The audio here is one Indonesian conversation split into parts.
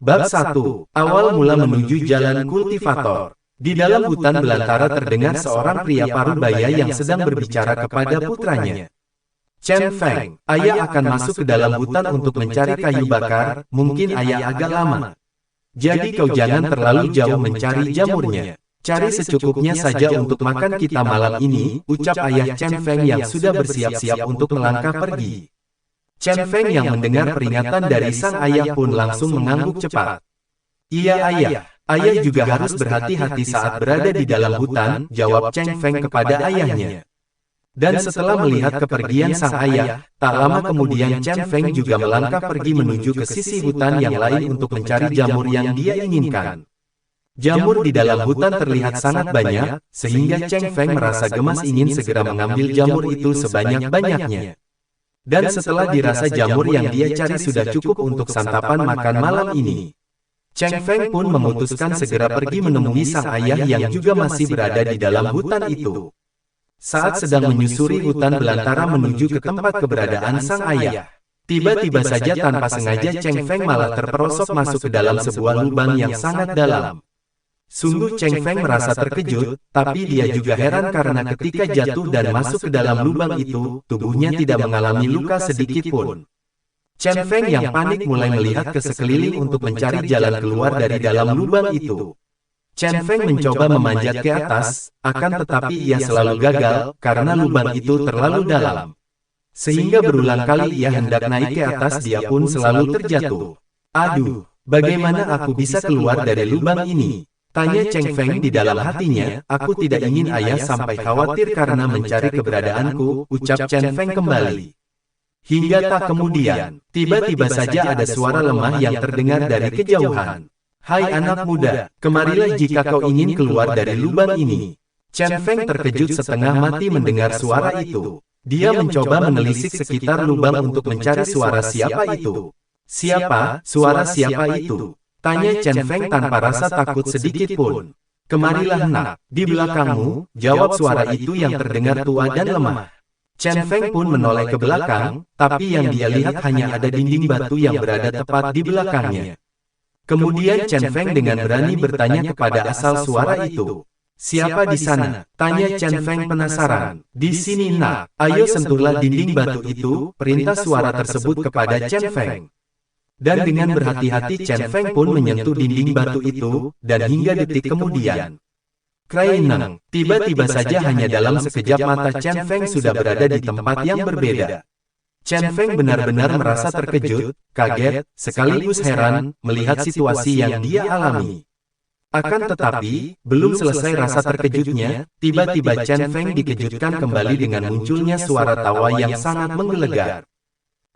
Bab 1. Awal mula menuju jalan kultivator. Di dalam hutan belantara terdengar seorang pria parubaya yang sedang berbicara kepada putranya. Chen Feng, ayah akan masuk ke dalam hutan untuk mencari kayu bakar, mungkin ayah agak lama. Jadi kau jangan terlalu jauh mencari jamurnya. Cari secukupnya saja untuk makan kita malam ini, ucap ayah Chen Feng yang sudah bersiap-siap untuk melangkah pergi. Chen Feng yang mendengar peringatan dari sang ayah pun langsung mengangguk cepat. Iya ayah, ayah juga harus berhati-hati saat berada di dalam hutan, jawab Chen Feng kepada ayahnya. Dan setelah melihat kepergian sang ayah, tak lama kemudian Chen Feng juga melangkah pergi menuju ke sisi hutan yang lain untuk mencari jamur yang dia inginkan. Jamur di dalam hutan terlihat sangat banyak, sehingga Chen Feng merasa gemas ingin segera mengambil jamur itu sebanyak-banyaknya. Dan setelah dirasa jamur yang dia cari sudah cukup untuk santapan makan malam ini, Chen Feng pun memutuskan segera pergi menemui sang ayah yang juga masih berada di dalam hutan itu. Saat sedang menyusuri hutan belantara menuju ke tempat keberadaan sang ayah, tiba-tiba saja tanpa sengaja Chen Feng malah terperosok masuk ke dalam sebuah lubang yang sangat dalam. Sungguh Chen Feng merasa terkejut, tapi dia juga heran karena ketika jatuh dan masuk ke dalam lubang itu, tubuhnya tidak mengalami luka sedikit pun. Chen Feng yang panik mulai melihat ke sekeliling untuk mencari jalan keluar dari dalam lubang itu. Chen Feng mencoba memanjat ke atas, akan tetapi ia selalu gagal karena lubang itu terlalu dalam. Sehingga berulang kali ia hendak naik ke atas dia pun selalu terjatuh. Aduh, bagaimana aku bisa keluar dari lubang ini? Tanya Chen Feng di dalam hatinya, aku tidak ingin ayah sampai khawatir karena mencari keberadaanku, ucap Chen Feng kembali. Hingga tak kemudian, tiba-tiba saja ada suara lemah yang terdengar dari kejauhan. Hai anak muda, kemarilah jika kau ingin keluar dari lubang ini. Chen Feng terkejut setengah mati mendengar suara itu. Dia mencoba menelisik sekitar lubang untuk mencari suara siapa itu. Siapa? Suara siapa itu? Tanya Chen Feng tanpa rasa takut sedikit pun. Kemarilah nak, di belakangmu, jawab suara itu yang terdengar tua dan lemah. Chen Feng pun menoleh ke belakang, tapi yang dia lihat hanya ada dinding batu yang berada tepat di belakangnya. Kemudian Chen Feng dengan berani bertanya kepada asal suara itu. Siapa di sana? Tanya Chen Feng penasaran. Di sini nak, ayo sentuhlah dinding batu itu, perintah suara tersebut kepada Chen Feng. Dan dengan berhati-hati Chen Feng pun menyentuh dinding batu itu, dan hingga detik kemudian. Kraineng, tiba-tiba saja hanya dalam sekejap mata Chen Feng sudah berada di tempat yang berbeda. Chen Feng benar-benar merasa terkejut, kaget, sekaligus heran, melihat situasi yang dia alami. Akan tetapi, belum selesai rasa terkejutnya, tiba-tiba Chen Feng dikejutkan kembali dengan munculnya suara tawa yang sangat menggelegar.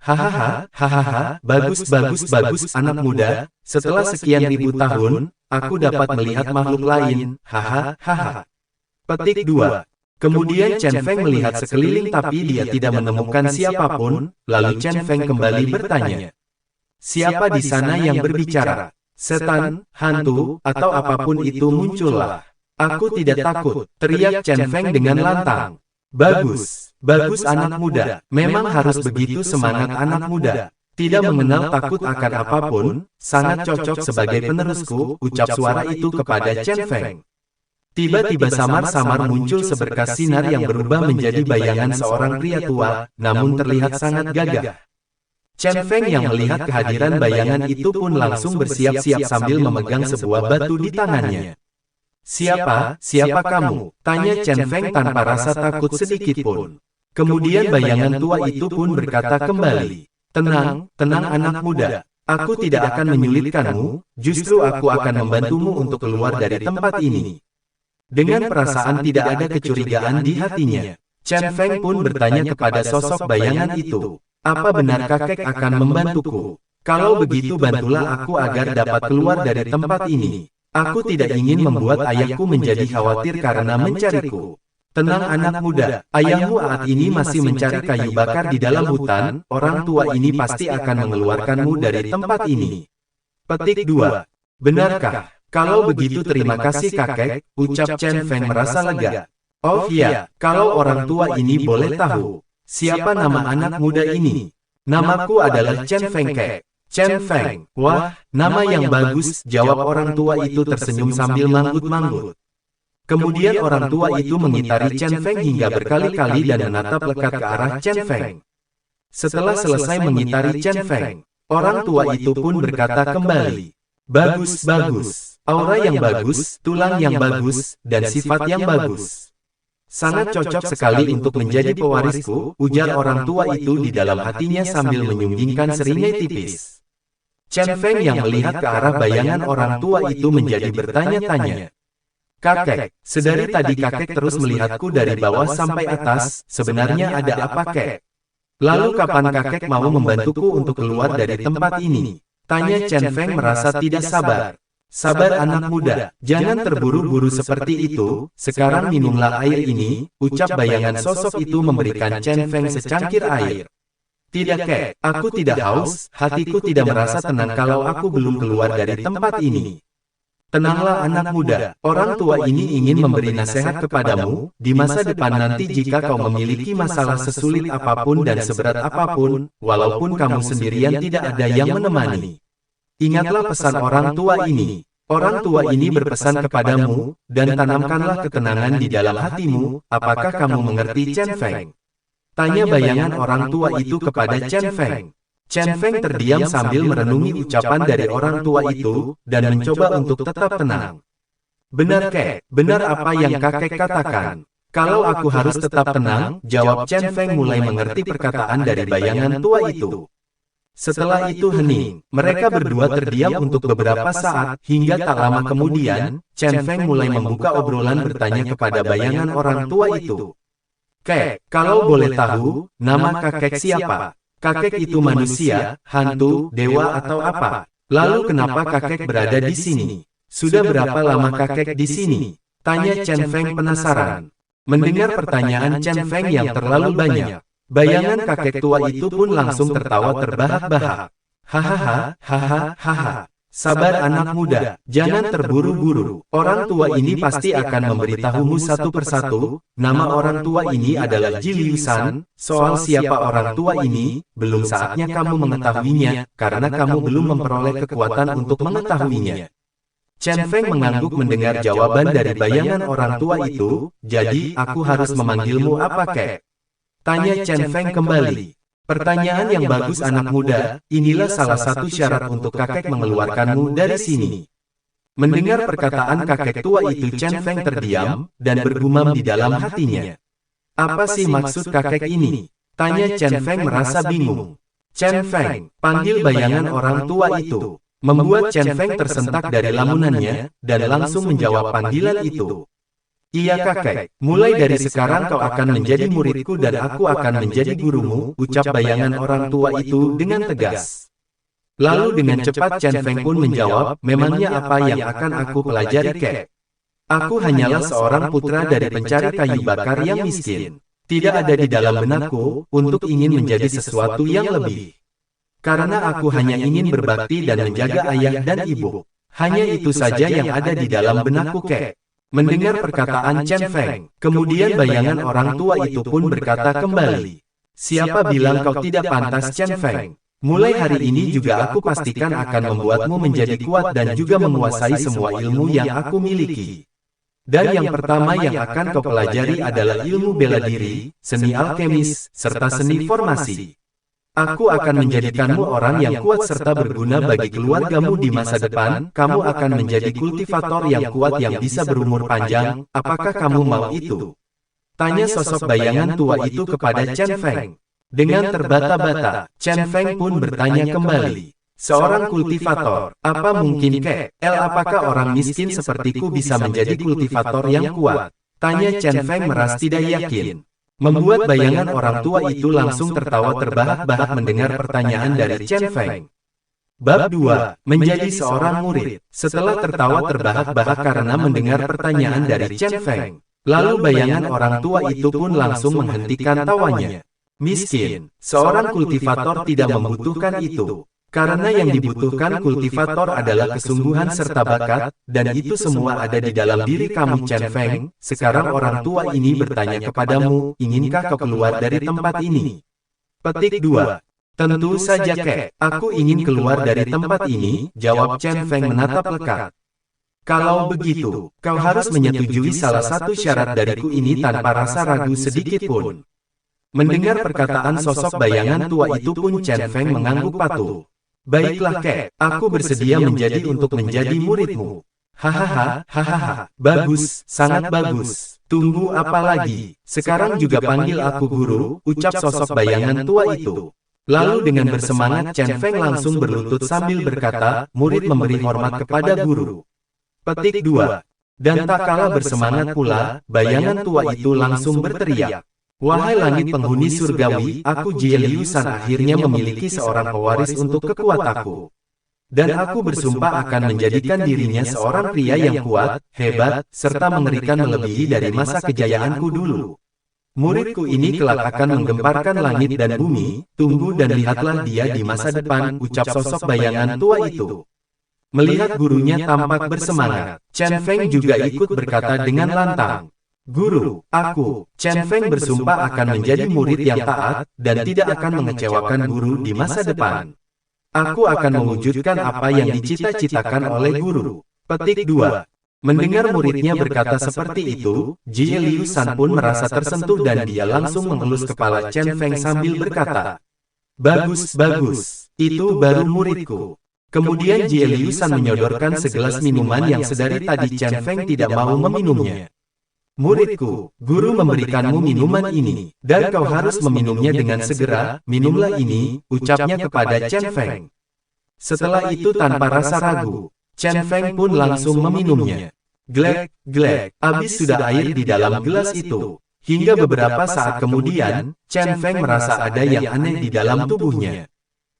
Hahaha, hahaha, bagus anak muda, setelah sekian ribu tahun, aku dapat melihat makhluk lain, hahaha. Petik 2. Kemudian Chen Feng melihat sekeliling tapi dia tidak menemukan siapapun, lalu Chen Feng kembali bertanya. Siapa di sana yang berbicara? Setan, hantu, atau apapun itu muncullah. Aku tidak takut, teriak Chen Feng dengan lantang. Bagus anak muda, memang harus begitu semangat anak muda. Tidak mengenal takut akan apapun, sangat cocok sebagai penerusku, ucap suara itu kepada Chen Feng. Tiba-tiba samar-samar muncul seberkas sinar yang berubah menjadi bayangan seorang pria tua, namun terlihat sangat gagah. Chen Feng yang melihat kehadiran bayangan itu pun langsung bersiap-siap sambil memegang sebuah batu di tangannya. Siapa kamu? Tanya Chen Feng tanpa rasa takut sedikit pun. Kemudian bayangan tua itu pun berkata kembali, tenang anak muda, aku tidak akan menyulitkanmu, justru aku akan membantumu untuk keluar dari tempat ini. Dengan perasaan tidak ada kecurigaan di hatinya, Chen Feng pun bertanya kepada sosok bayangan itu, apa benar kakek akan membantuku? Kalau begitu bantulah aku agar dapat keluar dari tempat ini. Aku tidak ingin membuat ayahku menjadi khawatir karena mencariku. Tenang anak muda, ayahmu saat ini masih mencari kayu bakar di dalam hutan, orang tua ini pasti akan mengeluarkanmu dari tempat ini. Petik 2. Benarkah? Kalau begitu terima kasih kakek, ucap Chen Feng merasa lega. Oh iya, kalau orang tua ini boleh tahu, siapa nama anak muda ini? Namaku adalah Chen Feng Kek. Chen Feng, wah, nama yang bagus, jawab orang tua itu tersenyum sambil manggut-manggut. Kemudian orang tua itu mengitari Chen Feng hingga berkali-kali dan menatap lekat ke arah Chen Feng. Setelah selesai mengitari Chen Feng, orang tua itu pun berkata kembali, "Bagus, bagus, aura yang bagus, tulang yang bagus, dan sifat yang bagus. Sangat cocok sekali untuk menjadi pewarisku," ujar orang tua itu di dalam hatinya sambil menyunggingkan seringai tipis. Chen Feng yang melihat ke arah bayangan orang tua itu menjadi bertanya-tanya. "Kakek, sedari tadi kakek terus melihatku dari bawah sampai atas, sebenarnya ada apa kek? Lalu kapan kakek mau membantuku untuk keluar dari tempat ini?" tanya Chen Feng merasa tidak sabar. "Sabar anak muda, jangan terburu-buru seperti itu, sekarang minumlah air ini," ucap bayangan sosok itu memberikan Chen Feng secangkir air. "Tidak kek, aku tidak haus, hatiku tidak merasa tenang kalau aku belum keluar dari tempat ini." "Tenanglah anak muda, orang tua ini ingin memberi nasihat kepadamu, di masa depan nanti jika kau memiliki masalah sesulit apapun dan seberat apapun, walaupun kamu sendirian tidak ada yang menemani. Ingatlah pesan orang tua ini. Orang tua ini berpesan kepadamu, dan tanamkanlah ketenangan di dalam hatimu, apakah kamu mengerti Chen Feng?" tanya bayangan orang tua itu kepada Chen Feng. Chen Feng terdiam sambil merenungi ucapan dari orang tua itu, dan mencoba untuk tetap tenang. "Benar kek, benar apa yang kakek katakan. Kalau aku harus tetap tenang," jawab Chen Feng mulai mengerti perkataan dari bayangan tua itu. Setelah itu hening, mereka berdua terdiam untuk beberapa saat, hingga tak lama kemudian, Chen Feng mulai membuka obrolan bertanya kepada bayangan orang tua itu. "Kek, kalau boleh tahu, nama kakek siapa? Kakek itu manusia, hantu, dewa atau apa? Lalu kenapa kakek berada di sini? Sudah berapa lama kakek di sini?" tanya Chen Feng penasaran. Mendengar pertanyaan Chen Feng yang terlalu banyak, bayangan kakek tua itu pun langsung tertawa terbahak-bahak. "Hahaha, hahaha. Sabar anak muda, jangan terburu-buru. Orang tua ini pasti akan memberitahumu satu persatu. Nama orang tua ini adalah Ji Liusan. Soal siapa orang tua ini, belum saatnya kamu mengetahuinya, karena kamu belum memperoleh kekuatan untuk mengetahuinya." Chen Feng mengangguk mendengar jawaban dari bayangan orang tua itu. "Jadi, aku harus memanggilmu apa kek?" tanya Chen Feng kembali. "Pertanyaan yang bagus anak muda, inilah salah satu syarat untuk kakek mengeluarkanmu dari sini." Mendengar perkataan kakek tua itu Chen Feng terdiam, dan bergumam di dalam hatinya. "Apa sih maksud kakek ini?" tanya Chen Feng merasa bingung. "Chen Feng, panggil bayangan orang tua itu." Membuat Chen Feng tersentak dari lamunannya, dan langsung menjawab panggilan itu. "Iya kakek, mulai dari sekarang kau akan menjadi muridku dan aku akan menjadi gurumu," ucap bayangan orang tua itu dengan tegas. Lalu dengan cepat Chen Feng pun menjawab, "Memangnya apa yang akan aku pelajari kek? Aku hanyalah seorang putra dari pencari kayu bakar yang miskin. Tidak ada di dalam benakku untuk ingin menjadi sesuatu yang lebih. Karena aku hanya ingin berbakti dan menjaga ayah dan ibu. Hanya itu saja yang ada di dalam benakku kek." Mendengar perkataan Chen Feng, kemudian bayangan orang tua itu pun berkata kembali. "Siapa bilang kau tidak pantas Chen Feng? Mulai hari ini juga aku pastikan akan membuatmu menjadi kuat dan juga menguasai semua ilmu yang aku miliki. Dan yang pertama yang akan kau pelajari adalah ilmu bela diri, seni alkemis, serta seni formasi. Aku akan menjadikanmu orang yang kuat serta berguna bagi keluargamu di masa depan. Kamu akan menjadi kultivator yang kuat yang bisa berumur panjang. Apakah kamu mau itu?" tanya sosok bayangan tua itu kepada Chen Feng. Dengan terbata-bata, Chen Feng pun bertanya kembali. "Seorang kultivator, apa mungkin kek? Apakah orang miskin sepertiku bisa menjadi kultivator yang kuat?" tanya Chen Feng merasa tidak yakin. Membuat bayangan orang tua itu langsung tertawa terbahak-bahak mendengar pertanyaan dari Chen Feng. Bab 2. Menjadi seorang murid. Setelah tertawa terbahak-bahak karena mendengar pertanyaan dari Chen Feng, lalu bayangan orang tua itu pun langsung menghentikan tawanya. "Miskin, seorang kultivator tidak membutuhkan itu. Karena yang dibutuhkan kultivator adalah kesungguhan serta bakat, dan itu semua ada di dalam diri kamu Chen Feng. Sekarang orang tua ini bertanya kepadamu, inginkah kau keluar dari tempat ini?" Petik 2. Tentu saja Kek, aku ingin keluar dari tempat ini, jawab Chen Feng menatap lekat. Kalau begitu, kau harus menyetujui salah satu syarat dariku ini tanpa rasa ragu sedikit pun. Mendengar perkataan sosok bayangan tua itu pun Chen Feng mengangguk patuh. Baiklah Kek, aku bersedia untuk menjadi muridmu. Hahaha, bagus, sangat bagus. Tunggu apa lagi, sekarang juga panggil aku guru, ucap sosok bayangan tua itu. Lalu dengan bersemangat Chen Feng langsung berlutut sambil berkata, murid memberi hormat kepada guru. Petik 2. Dan tak kalah bersemangat pula, bayangan tua itu langsung berteriak. Wahai langit penghuni surgawi, aku Jie Liu San akhirnya memiliki seorang pewaris untuk kekuatanku. Dan aku bersumpah akan menjadikan dirinya seorang pria yang kuat, hebat, serta mengerikan melebihi dari masa kejayaanku dulu. Muridku ini kelak akan menggemparkan langit dan bumi, tunggu dan lihatlah dia di masa depan, ucap sosok bayangan tua itu. Melihat gurunya tampak bersemangat, Chen Feng juga ikut berkata dengan lantang. Guru, aku, Chen Feng bersumpah akan menjadi murid yang taat, dan tidak akan mengecewakan guru di masa depan. Aku akan mewujudkan apa yang dicita-citakan oleh guru. Petik 2. Mendengar muridnya berkata seperti itu, Jie Liu San pun merasa tersentuh dan dia langsung mengelus kepala Chen Feng sambil berkata, bagus, bagus, itu baru muridku. Kemudian Jie Liu San menyodorkan segelas minuman yang sedari tadi Chen Feng tidak mau meminumnya. Muridku, guru memberikanmu minuman ini, dan kau harus meminumnya dengan segera, minumlah ini, ucapnya kepada Chen Feng. Setelah itu tanpa rasa ragu, Chen Feng pun langsung meminumnya. Glek, glek, habis sudah air di dalam gelas itu. Hingga beberapa saat kemudian, Chen Feng merasa ada yang aneh di dalam tubuhnya.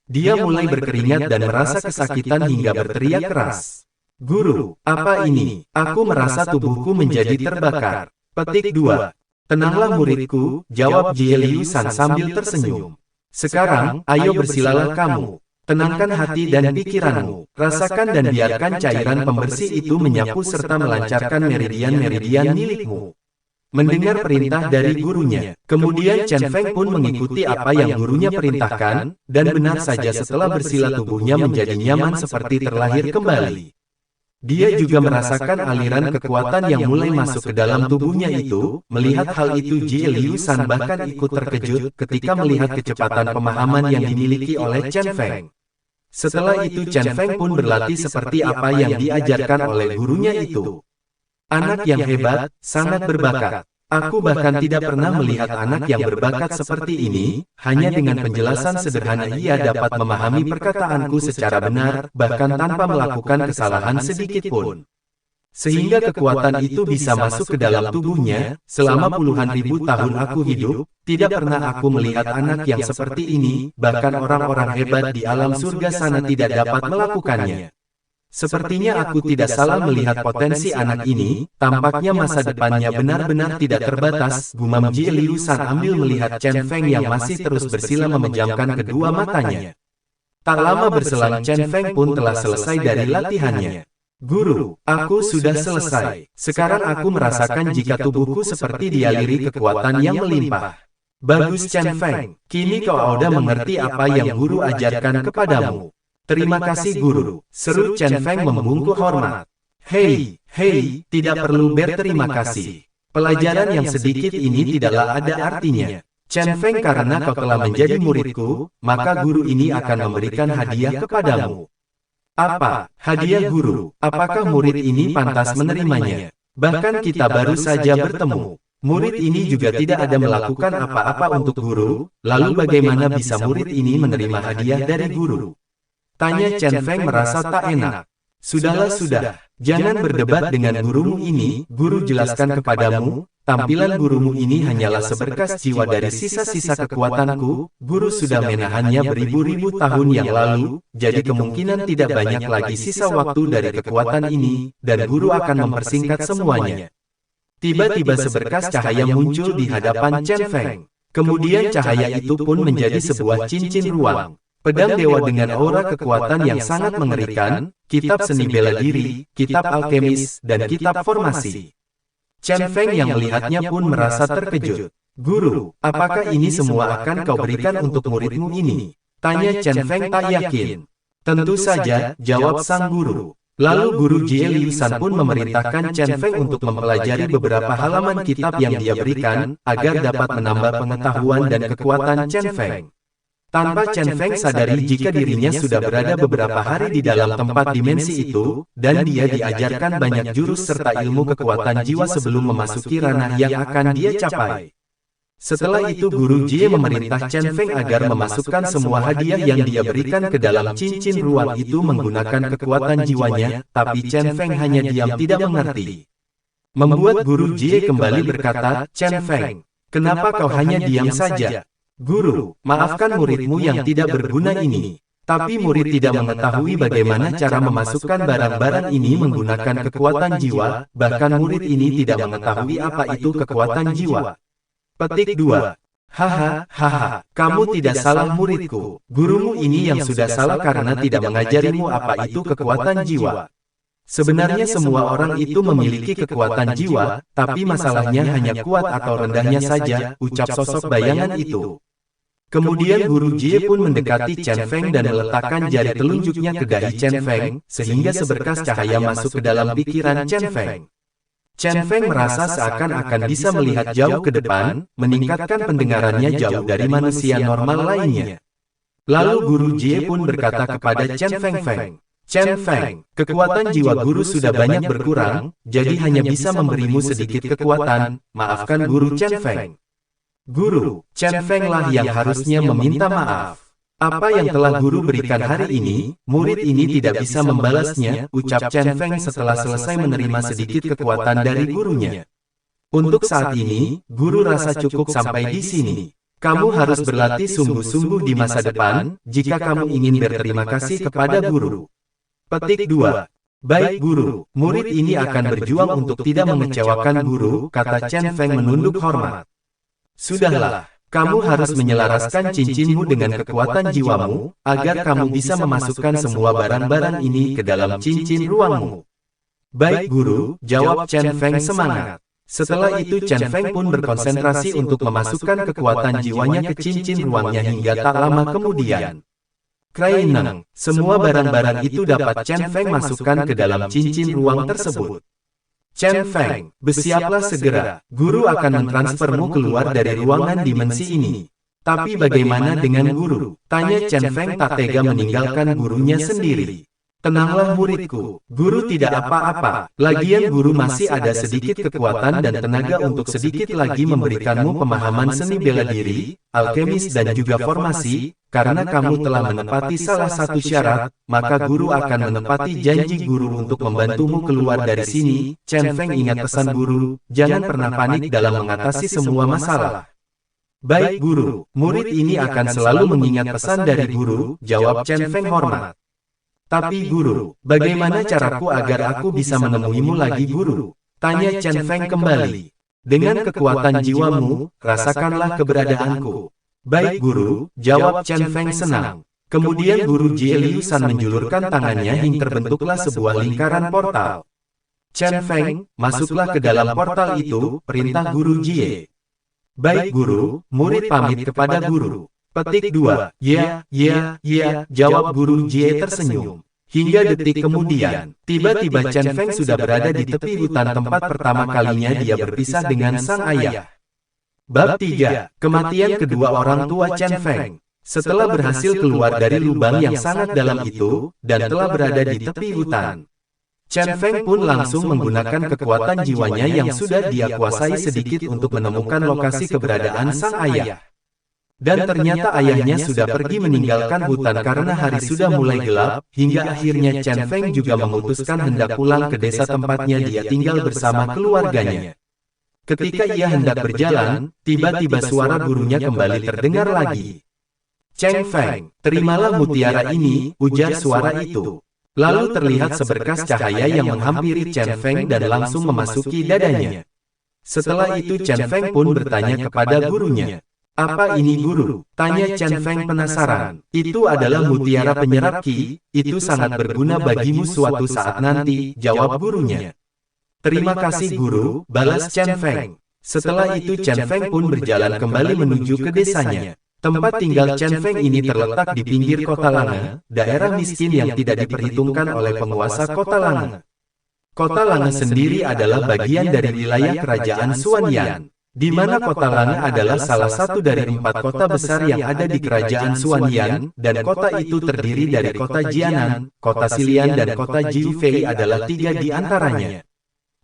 Dia mulai berkeringat dan merasa kesakitan hingga berteriak keras. Guru, apa ini? Aku merasa tubuhku menjadi terbakar. Petik 2. Tenanglah muridku, jawab Jie Liu San sambil tersenyum. Sekarang, ayo bersilalah kamu. Tenangkan hati dan pikiranmu, rasakan dan biarkan cairan pembersih itu menyapu serta melancarkan meridian-meridian milikmu. Mendengar perintah dari gurunya, kemudian Chen Feng pun mengikuti apa yang gurunya perintahkan, dan benar saja setelah bersila tubuhnya menjadi nyaman seperti terlahir kembali. Dia juga merasakan aliran kekuatan yang mulai masuk ke dalam tubuhnya itu. Melihat hal itu Jie Liu San bahkan ikut terkejut ketika melihat kecepatan pemahaman yang dimiliki oleh Chen Feng. Setelah itu Chen Feng pun berlatih seperti apa yang diajarkan oleh gurunya itu. Anak yang hebat, sangat berbakat. Aku bahkan tidak pernah melihat anak yang berbakat seperti ini, hanya dengan penjelasan sederhana ia dapat memahami perkataanku secara benar, bahkan tanpa melakukan kesalahan sedikit pun. Sehingga kekuatan itu bisa masuk ke dalam tubuhnya, selama puluhan ribu tahun aku hidup, tidak pernah aku melihat anak yang seperti ini, bahkan orang-orang hebat di alam surga sana tidak dapat melakukannya. Sepertinya aku tidak salah melihat potensi anak ini, tampaknya masa depannya benar-benar tidak terbatas, gumam Jie Liu San ambil melihat Chen Feng yang masih terus bersila memejamkan kedua matanya. Tak lama berselang Chen Feng pun telah selesai dari latihannya. Guru, aku sudah selesai. Sekarang aku merasakan jika tubuhku seperti dialiri kekuatan yang melimpah. Bagus Chen Feng, kini kau sudah mengerti apa yang guru ajarkan kepadamu. Terima kasih guru, seru Chen Feng membungkuk hormat. Hei, tidak perlu berterima kasih. Pelajaran yang sedikit ini tidaklah ada artinya. Chen Feng, karena kau telah menjadi muridku, maka guru ini akan memberikan hadiah kepadamu. Apa? Hadiah guru? Apakah murid ini pantas menerimanya? Bahkan kita baru saja bertemu. Murid ini juga tidak ada melakukan apa-apa untuk guru, lalu bagaimana bisa murid ini menerima hadiah dari guru? Tanya Chen Feng merasa tak enak. Sudahlah sudah, jangan berdebat dengan gurumu ini, guru jelaskan kepadamu, tampilan gurumu ini hanyalah seberkas jiwa dari sisa-sisa kekuatanku, guru sudah menahannya beribu-ribu tahun yang lalu, jadi kemungkinan tidak banyak lagi sisa waktu dari kekuatan ini, dan guru akan mempersingkat semuanya. Tiba-tiba seberkas cahaya muncul di hadapan Chen Feng. Kemudian cahaya itu pun menjadi sebuah cincin ruang. Pedang dewa dengan aura kekuatan yang sangat mengerikan, kitab seni bela diri, kitab alkemis, dan kitab formasi. Chen Feng yang melihatnya pun merasa terkejut. Guru, apakah ini semua akan kau berikan untuk muridmu ini? Tanya Chen Feng tak yakin. Tentu saja, jawab sang guru. Lalu guru Jie Liusan pun memerintahkan Chen Feng untuk mempelajari beberapa halaman kitab yang dia berikan, agar dapat menambah pengetahuan dan kekuatan Chen Feng. Tanpa Chen Feng sadari jika dirinya sudah berada beberapa hari di dalam tempat dimensi itu, dan dia diajarkan banyak jurus serta ilmu kekuatan jiwa sebelum memasuki ranah yang akan dia capai. Setelah itu guru Jie memerintah Chen Feng agar memasukkan semua hadiah yang dia berikan ke dalam cincin ruang itu menggunakan kekuatan jiwanya, tapi Chen Feng hanya diam tidak mengerti. Membuat guru Jie kembali berkata, Chen Feng, kenapa kau hanya diam saja? Guru, maafkan muridmu yang tidak berguna ini. Tapi murid tidak mengetahui bagaimana cara memasukkan barang-barang ini menggunakan kekuatan jiwa, bahkan murid ini tidak mengetahui apa itu kekuatan jiwa. Petik 2. Hahaha, kamu tidak salah muridku. Gurumu ini yang sudah salah karena tidak mengajarimu apa itu kekuatan jiwa. Sebenarnya semua orang itu memiliki kekuatan jiwa, tapi masalahnya hanya kuat atau rendahnya saja, ucap sosok bayangan itu. Kemudian guru Jie pun mendekati Chen Feng dan meletakkan jari telunjuknya ke dahi Chen Feng, sehingga seberkas cahaya masuk ke dalam pikiran Chen Feng. Chen Feng merasa seakan-akan bisa melihat jauh ke depan, meningkatkan pendengarannya jauh dari manusia normal lainnya. Lalu guru Jie pun berkata kepada Chen Feng, Chen Feng, kekuatan jiwa guru sudah banyak berkurang, jadi hanya bisa memberimu sedikit kekuatan, maafkan guru Chen Feng. Guru, Chen Feng lah yang harusnya meminta maaf. Apa yang telah guru berikan hari ini, murid ini tidak bisa membalasnya, ucap Chen Feng setelah selesai menerima sedikit kekuatan dari gurunya. Untuk saat ini, guru rasa cukup sampai di sini. Kamu harus berlatih sungguh-sungguh di masa depan, jika kamu ingin berterima kasih kepada guru. Petik 2. Baik guru, murid ini akan berjuang untuk tidak mengecewakan guru, kata Chen Feng menunduk hormat. Sudahlah. Kamu harus menyelaraskan cincinmu dengan kekuatan jiwamu, agar kamu bisa memasukkan semua barang-barang ini ke dalam cincin ruangmu. Baik guru, jawab Chen Feng semangat. Setelah itu Chen Feng pun berkonsentrasi untuk memasukkan kekuatan jiwanya ke cincin ruangnya hingga tak lama kemudian. Kraineng, semua barang-barang itu dapat Chen Feng masukkan ke dalam cincin ruang tersebut. Chen Feng, bersiaplah segera, guru akan mentransfermu keluar dari ruangan dimensi ini. Tapi bagaimana dengan guru? Tanya Chen Feng tak tega meninggalkan gurunya sendiri. Tenanglah muridku, guru tidak apa-apa, lagian guru masih ada sedikit kekuatan dan tenaga untuk sedikit lagi memberikanmu pemahaman seni bela diri, alkemis dan juga formasi, karena kamu telah menepati salah satu syarat, maka guru akan menepati janji guru untuk membantumu keluar dari sini. Chen Feng ingat pesan guru, jangan pernah panik dalam mengatasi semua masalah. Baik guru, murid ini akan selalu mengingat pesan dari guru, jawab Chen Feng hormat. Tapi guru, bagaimana caraku agar aku bisa menemuimu lagi guru? Tanya Chen Feng kembali. Dengan kekuatan jiwamu, rasakanlah keberadaanku. Baik guru, jawab Chen Feng senang. Kemudian guru Jie Liusan menjulurkan tangannya hingga terbentuklah sebuah lingkaran portal. Chen Feng, masuklah ke dalam portal itu, perintah guru Jie. Baik guru, murid pamit kepada guru. Petik 2. Ya, jawab guru Jie tersenyum. Hingga detik kemudian, tiba-tiba Chen Feng sudah berada di tepi hutan tempat pertama kalinya dia berpisah dengan sang ayah. Bab 3. Kematian kedua orang tua Chen Feng. Setelah berhasil keluar dari lubang yang sangat dalam itu, dan telah berada di tepi hutan, Chen Feng pun langsung menggunakan kekuatan jiwanya yang sudah dia kuasai sedikit untuk menemukan lokasi keberadaan sang ayah. Dan ternyata ayahnya sudah pergi meninggalkan hutan karena hari sudah mulai gelap, hingga akhirnya Chen Feng juga memutuskan hendak pulang ke desa tempatnya dia tinggal bersama keluarganya. Ketika ia hendak berjalan, tiba-tiba suara gurunya kembali terdengar lagi. Chen Feng, terimalah mutiara ini, ujar suara itu. Lalu terlihat seberkas cahaya yang menghampiri Chen Feng dan langsung memasuki dadanya. Setelah itu Chen Feng pun bertanya kepada gurunya. Apa ini guru? Tanya Chen Feng penasaran. Itu adalah mutiara penyerap ki, itu sangat berguna bagimu suatu saat nanti, jawab gurunya. Terima kasih guru, balas Chen Feng. Setelah itu Chen Feng pun berjalan kembali menuju ke desanya. Tempat tinggal Chen Feng ini terletak di pinggir kota Lange, daerah miskin yang tidak diperhitungkan oleh penguasa kota Lange. Kota Lange sendiri adalah bagian dari wilayah kerajaan Xuanyan, di mana kota Lange adalah salah satu dari 4 kota besar yang ada di kerajaan Xuanyan, dan kota itu terdiri dari kota Jianan, kota Xilian dan kota Jiufei adalah 3 di antaranya.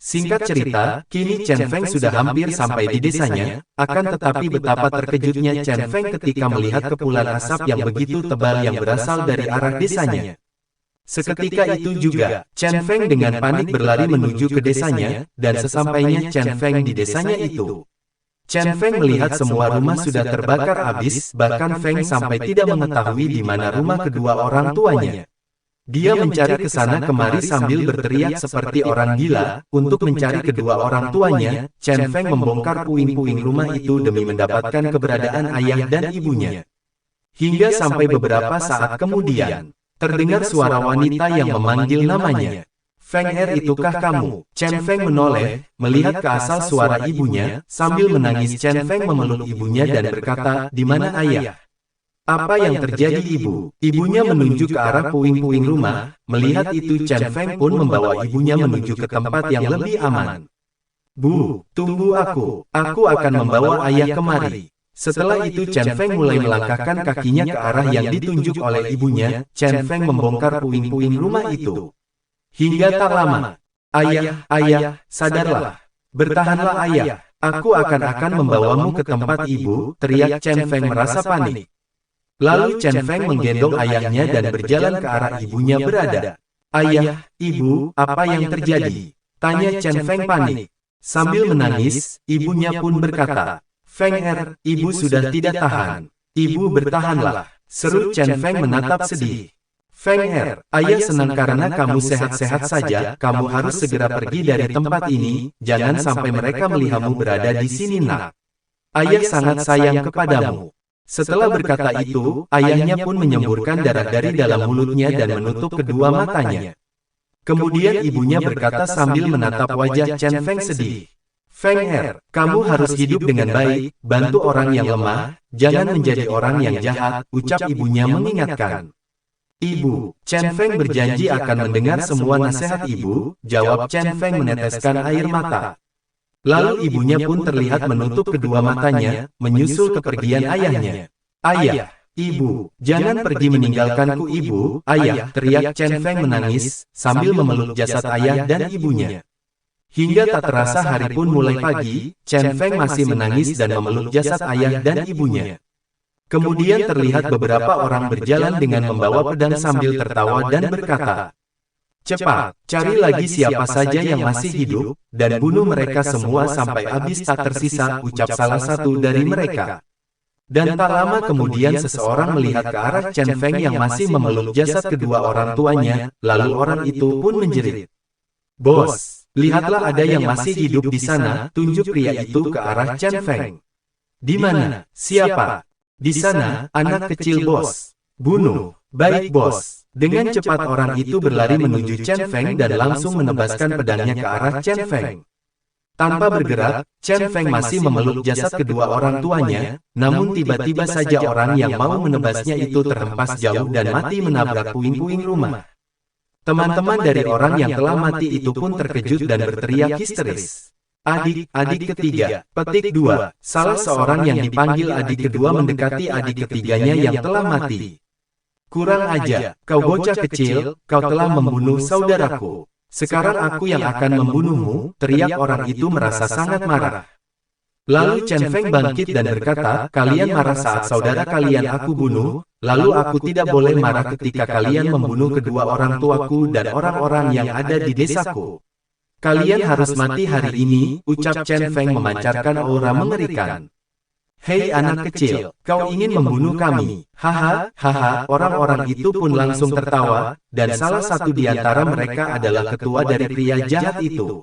Singkat cerita, kini Chen Feng sudah hampir sampai di desanya, akan tetapi betapa terkejutnya Chen Feng ketika melihat kepulan asap yang begitu tebal yang berasal dari arah desanya. Seketika itu juga, Chen Feng dengan panik berlari menuju ke desanya, dan sesampainya Chen Feng di desanya itu, Chen Feng melihat semua rumah sudah terbakar habis, bahkan Feng sampai tidak mengetahui di mana rumah kedua orang tuanya. Dia mencari ke sana kemari sambil berteriak seperti orang gila. Untuk mencari kedua orang tuanya, Chen Feng membongkar puing-puing rumah itu demi mendapatkan keberadaan ayah dan ibunya. Hingga sampai beberapa saat kemudian, terdengar suara wanita yang memanggil namanya. Feng itukah kamu? Chen Feng menoleh, melihat ke asal suara ibunya, sambil menangis Chen Feng memeluk ibunya dan berkata, "Di mana ayah?" "Apa yang terjadi ibu?" Ibunya menunjuk ke arah puing-puing rumah. Melihat itu Chen Feng pun membawa ibunya menuju ke tempat yang lebih aman. "Bu, tunggu aku akan membawa ayah kemari." Setelah itu Chen Feng mulai melangkahkan kakinya ke arah yang ditunjuk oleh ibunya. Chen Feng membongkar puing-puing rumah itu. Hingga tak lama, ayah, sadarlah. Bertahanlah ayah, aku akan membawamu ke tempat ibu, teriak Chen Feng merasa panik. Lalu Chen Feng menggendong ayahnya dan berjalan ke arah ibunya berada. "Ayah, ibu, apa yang terjadi?" tanya Chen Feng panik. Sambil menangis, ibunya pun berkata, "Feng ibu sudah tidak tahan. Ibu bertahanlah," seru Chen Feng menatap sedih. "Feng ayah senang karena kamu sehat-sehat saja. Kamu harus segera pergi dari tempat ini, jangan sampai mereka melihatmu berada di sini nak. Ayah sangat sayang kepadamu." Setelah berkata itu, ayahnya pun menyemburkan darah dari dalam mulutnya dan menutup kedua matanya. Kemudian ibunya berkata sambil menatap wajah Chen Feng sedih, "Feng kamu harus hidup dengan baik, bantu orang yang lemah, jangan menjadi orang yang jahat," ucap ibunya mengingatkan. "Ibu, Chen Feng berjanji akan mendengar semua nasihat ibu," jawab Chen Feng meneteskan air mata. Lalu ibunya pun terlihat menutup kedua matanya, menyusul kepergian ayahnya. "Ayah, ibu, jangan pergi meninggalkanku ibu, ayah," teriak Chen Feng menangis, sambil memeluk jasad ayah dan ibunya. Hingga tak terasa hari pun mulai pagi, Chen Feng masih menangis dan memeluk jasad ayah dan ibunya. Kemudian terlihat beberapa orang berjalan dengan membawa pedang sambil tertawa dan berkata, "Cepat, cari lagi siapa saja yang masih hidup, dan bunuh mereka semua sampai habis tak tersisa," ucap salah satu dari mereka. Dan tak lama kemudian seseorang melihat ke arah Chen Feng yang masih memeluk jasad kedua orang tuanya, lalu orang itu pun menjerit, "Bos, lihatlah ada yang masih hidup di sana," tunjuk pria itu ke arah Chen Feng. "Di mana? Siapa?" "Di sana, anak kecil bos." "Bunuh." "Baik bos." Dengan cepat orang itu berlari menuju Chen Feng dan langsung menebaskan pedangnya ke arah Chen Feng. Tanpa bergerak, Chen Feng masih memeluk jasad kedua orang tuanya, namun tiba-tiba saja orang yang mau menebasnya itu terhempas jauh dan mati menabrak puing-puing rumah. Teman-teman dari orang yang telah mati itu pun terkejut dan berteriak histeris. Adik ketiga, petik 2, salah seorang yang dipanggil adik kedua mendekati adik ketiganya yang telah mati. "Kurang aja, kau bocah kecil, kau telah membunuh saudaraku. Sekarang aku yang akan membunuhmu," teriak orang itu merasa sangat marah. Lalu Chen Feng bangkit dan berkata, "Kalian marah saat saudara kalian aku bunuh, lalu aku tidak boleh marah ketika kalian membunuh kedua orang tuaku dan orang-orang yang ada di desaku. Kalian harus mati hari ini," ucap Chen Feng memancarkan aura mengerikan. "Hei anak kecil, kau ingin membunuh kami? Hahaha." Orang-orang itu pun langsung tertawa, dan salah satu di antara mereka adalah ketua dari pria jahat itu.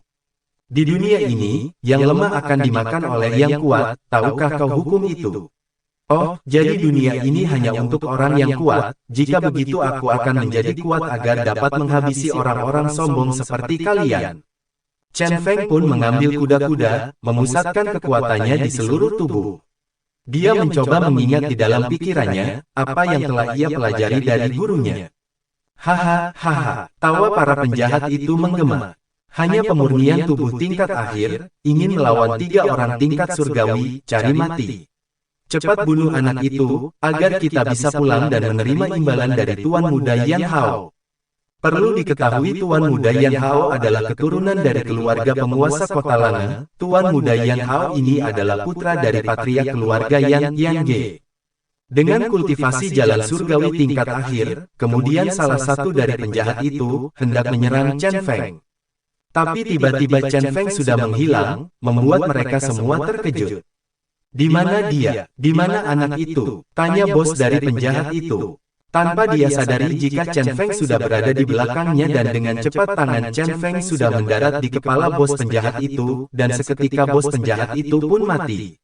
"Di dunia ini, yang lemah akan dimakan oleh yang kuat, tahukah kau hukum itu?" "Oh, jadi dunia ini hanya untuk orang yang kuat, jika begitu aku akan menjadi kuat agar dapat menghabisi orang-orang sombong seperti kalian." Chen Feng pun mengambil kuda-kuda, memusatkan kekuatannya di seluruh tubuh. Dia mencoba mengingat di dalam pikirannya, apa yang telah ia pelajari dari gurunya. Hahaha, tawa para penjahat itu menggema. Hanya pemurnian tubuh tingkat akhir, ingin melawan 3 orang tingkat surgawi, cari mati. Cepat bunuh anak itu, agar kita bisa pulang dan menerima imbalan dari Tuan Muda Yan Hao. Perlu diketahui Tuan Muda Yan Hao adalah keturunan dari keluarga penguasa kota Langa. Tuan Muda Yan Hao ini adalah putra dari patriark keluarga Yan Ge. Dengan kultivasi jalan surgawi tingkat akhir, kemudian salah satu dari penjahat itu hendak menyerang Chen Feng. Tapi tiba-tiba Chen Feng sudah menghilang, membuat mereka semua terkejut. Di mana dia? Di mana anak itu? Tanya bos dari penjahat itu. Tanpa dia sadari jika Chen Feng sudah berada di belakangnya dan dengan cepat tangan Chen Feng sudah mendarat di kepala bos penjahat itu, dan seketika bos penjahat itu pun mati.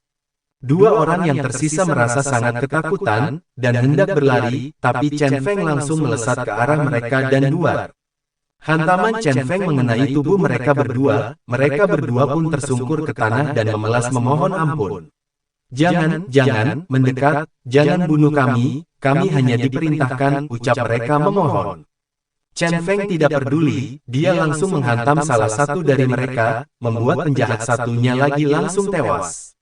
2 orang yang tersisa merasa sangat ketakutan, dan hendak berlari, tapi Chen Feng langsung melesat ke arah mereka dan duar. Hantaman Chen Feng mengenai tubuh mereka berdua pun tersungkur ke tanah dan memelas memohon ampun. Jangan mendekat, jangan bunuh kami hanya diperintahkan, ucap mereka memohon. Chen Feng tidak peduli, dia langsung menghantam salah satu dari mereka, membuat penjahat satunya lagi langsung tewas.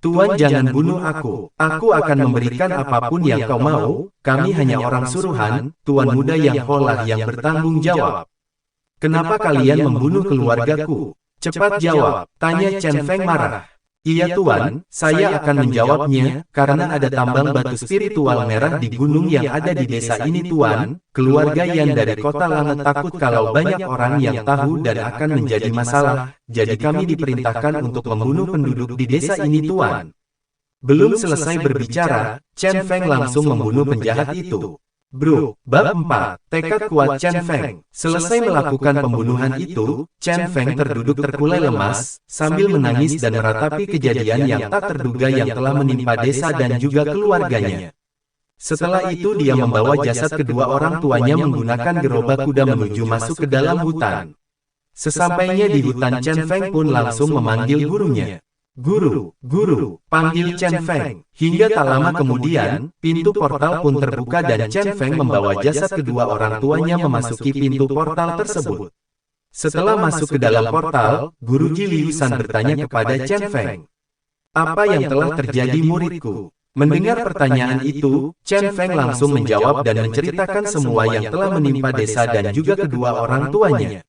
Tuan jangan bunuh aku akan memberikan apapun yang kau mau, kami hanya orang suruhan, Tuan Muda Yang Holah yang bertanggung jawab. Kenapa kalian membunuh keluargaku? Cepat jawab, tanya Chen Feng marah. Iya Tuan, saya akan menjawabnya, karena ada tambang batu spiritual merah di gunung yang ada di desa ini Tuan. Keluarga Yan dari kota Langa takut kalau banyak orang yang tahu dan akan menjadi masalah, jadi kami diperintahkan untuk membunuh penduduk di desa ini Tuan. Belum selesai berbicara, Chen Feng langsung membunuh penjahat itu. Bro, bab 4, tekad kuat Chen Feng. Selesai melakukan pembunuhan itu, Chen Feng terduduk terkulai lemas, sambil menangis dan meratapi kejadian yang tak terduga yang telah menimpa desa dan juga keluarganya. Setelah itu dia membawa jasad kedua orang tuanya menggunakan gerobak kuda menuju masuk ke dalam hutan. Sesampainya di hutan Chen Feng pun langsung memanggil gurunya. Guru, panggil Chen Feng. Hingga tak lama kemudian, pintu portal pun terbuka dan Chen Feng membawa jasad kedua orang tuanya memasuki pintu portal tersebut. Setelah masuk ke dalam portal, Guru Ji Liu San bertanya kepada Chen Feng. Apa yang telah terjadi muridku? Mendengar pertanyaan itu, Chen Feng langsung menjawab dan menceritakan semua yang telah menimpa desa dan juga kedua orang tuanya.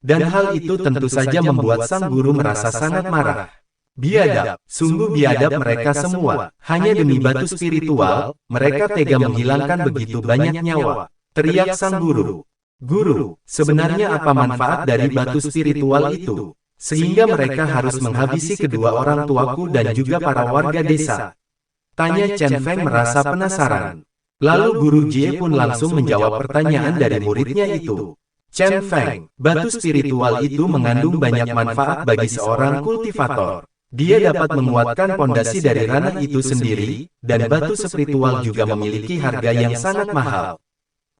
Dan hal itu tentu saja membuat sang guru merasa sangat marah. Biadab, sungguh biadab mereka semua. Hanya demi batu spiritual, mereka tega menghilangkan begitu banyak nyawa. Teriak sang guru. Guru, sebenarnya apa manfaat dari batu spiritual itu? Sehingga mereka harus menghabisi kedua orang tuaku dan juga para warga desa. Tanya Chen Feng merasa penasaran. Lalu Guru Jie pun langsung menjawab pertanyaan dari muridnya itu. Chen Feng, batu spiritual itu mengandung banyak manfaat bagi seorang kultivator. Dia dapat menguatkan pondasi dari ranah itu sendiri, dan batu spiritual juga memiliki harga yang sangat mahal.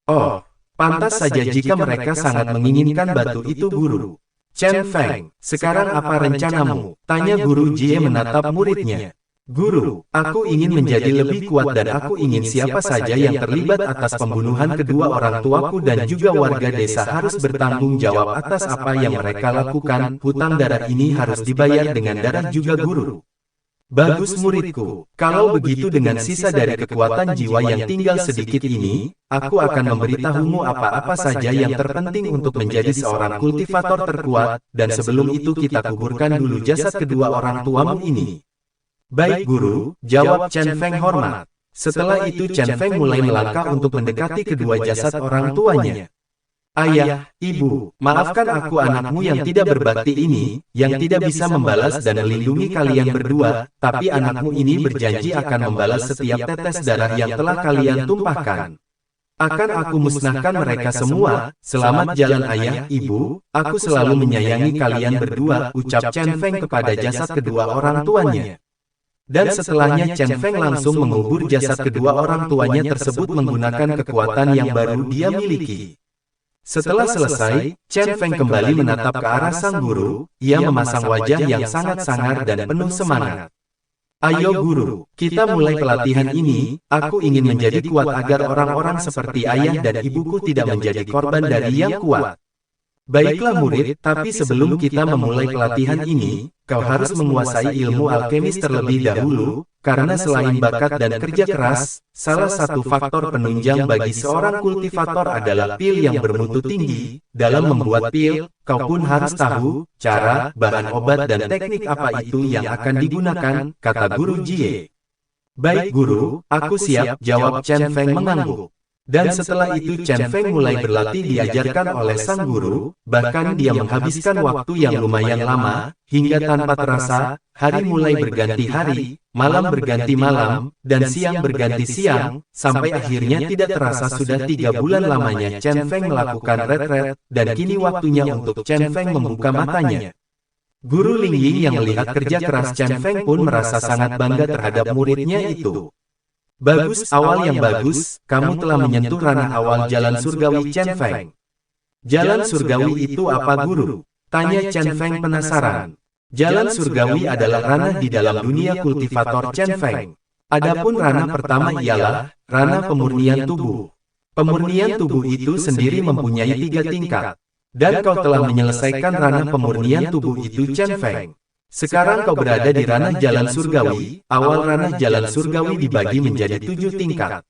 Oh, pantas saja jika mereka sangat menginginkan batu itu guru. Chen Feng, sekarang apa rencanamu? Tanya Guru Jie menatap muridnya. Guru, aku ingin menjadi lebih kuat dan aku ingin siapa saja yang terlibat atas pembunuhan kedua orang tuaku dan juga warga desa harus bertanggung jawab atas apa yang mereka lakukan. Hutang darah ini harus dibayar dengan darah juga guru. Bagus muridku, kalau begitu dengan sisa dari kekuatan jiwa yang tinggal sedikit ini, aku akan memberitahumu apa-apa saja yang terpenting untuk menjadi seorang kultivator terkuat, dan sebelum itu kita kuburkan dulu jasad kedua orang tuamu ini. Baik guru, jawab Chen Feng hormat. Setelah itu Chen Feng mulai melangkah untuk mendekati kedua jasad orang tuanya. Ayah, ibu, maafkan aku anakmu yang tidak berbakti ini, yang tidak bisa membalas dan melindungi kalian berdua, tapi anakmu ini berjanji akan membalas setiap tetes darah yang telah kalian tumpahkan. Akan aku musnahkan mereka semua. Selamat jalan ayah, ibu, aku selalu menyayangi kalian berdua, ucap Chen Feng kepada jasad kedua orang tuanya. Dan setelahnya Chen Feng langsung mengubur jasad kedua orang tuanya tersebut menggunakan kekuatan yang baru dia miliki. Setelah selesai, Chen Feng kembali menatap ke arah sang guru, ia memasang wajah yang sangat sangar dan penuh semangat. Ayo guru, kita mulai pelatihan ini. Aku ingin menjadi kuat agar orang-orang seperti ayah dan ibuku tidak menjadi korban dari yang kuat. Baiklah murid, tapi sebelum kita memulai pelatihan ini, kau harus menguasai ilmu alkemis terlebih dahulu, karena selain bakat dan kerja keras, salah satu faktor penunjang bagi seorang kultivator adalah pil yang bermutu tinggi. Dalam membuat pil, kau pun harus tahu cara, bahan obat dan teknik apa itu yang akan digunakan, kata Guru Jie. Baik guru, aku siap, jawab Chen Feng mengangguk. Dan setelah itu Chen Feng mulai berlatih diajarkan oleh sang guru, bahkan dia menghabiskan waktu yang lumayan lama, hingga tanpa terasa, hari mulai berganti hari, malam berganti malam, dan siang berganti siang, sampai akhirnya tidak terasa sudah 3 bulan lamanya Chen Feng melakukan retret, dan kini waktunya untuk Chen Feng membuka matanya. Guru Ling Ying yang melihat kerja keras Chen Feng pun merasa sangat bangga terhadap muridnya itu. Bagus, awal yang bagus, kamu telah menyentuh ranah awal jalan surgawi Chen Feng. Jalan surgawi itu apa guru? Tanya Chen Feng penasaran. Jalan surgawi adalah ranah di dalam dunia kultivator Chen Feng. Adapun ranah pertama ialah ranah pemurnian tubuh. Pemurnian tubuh itu sendiri mempunyai 3 tingkat. Dan kau telah menyelesaikan ranah pemurnian tubuh itu Chen Feng. Sekarang kau berada di ranah jalan surgawi. Awal ranah jalan surgawi dibagi menjadi 7 tingkat.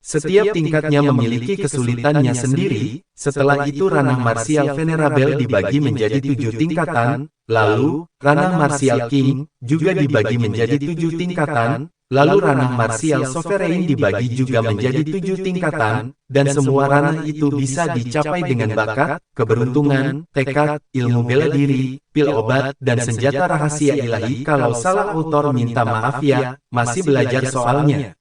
Setiap tingkatnya memiliki kesulitannya sendiri. Setelah itu ranah martial venerable dibagi menjadi 7 tingkatan. Lalu, ranah martial king juga dibagi menjadi 7 tingkatan. Lalu ranah martial sovereign dibagi juga menjadi 7 tingkatan, dan semua ranah itu bisa dicapai dengan bakat, keberuntungan, tekad, ilmu bela diri, pil obat, dan senjata rahasia ilahi. Kalau salah autor minta maaf ya, masih belajar soalnya.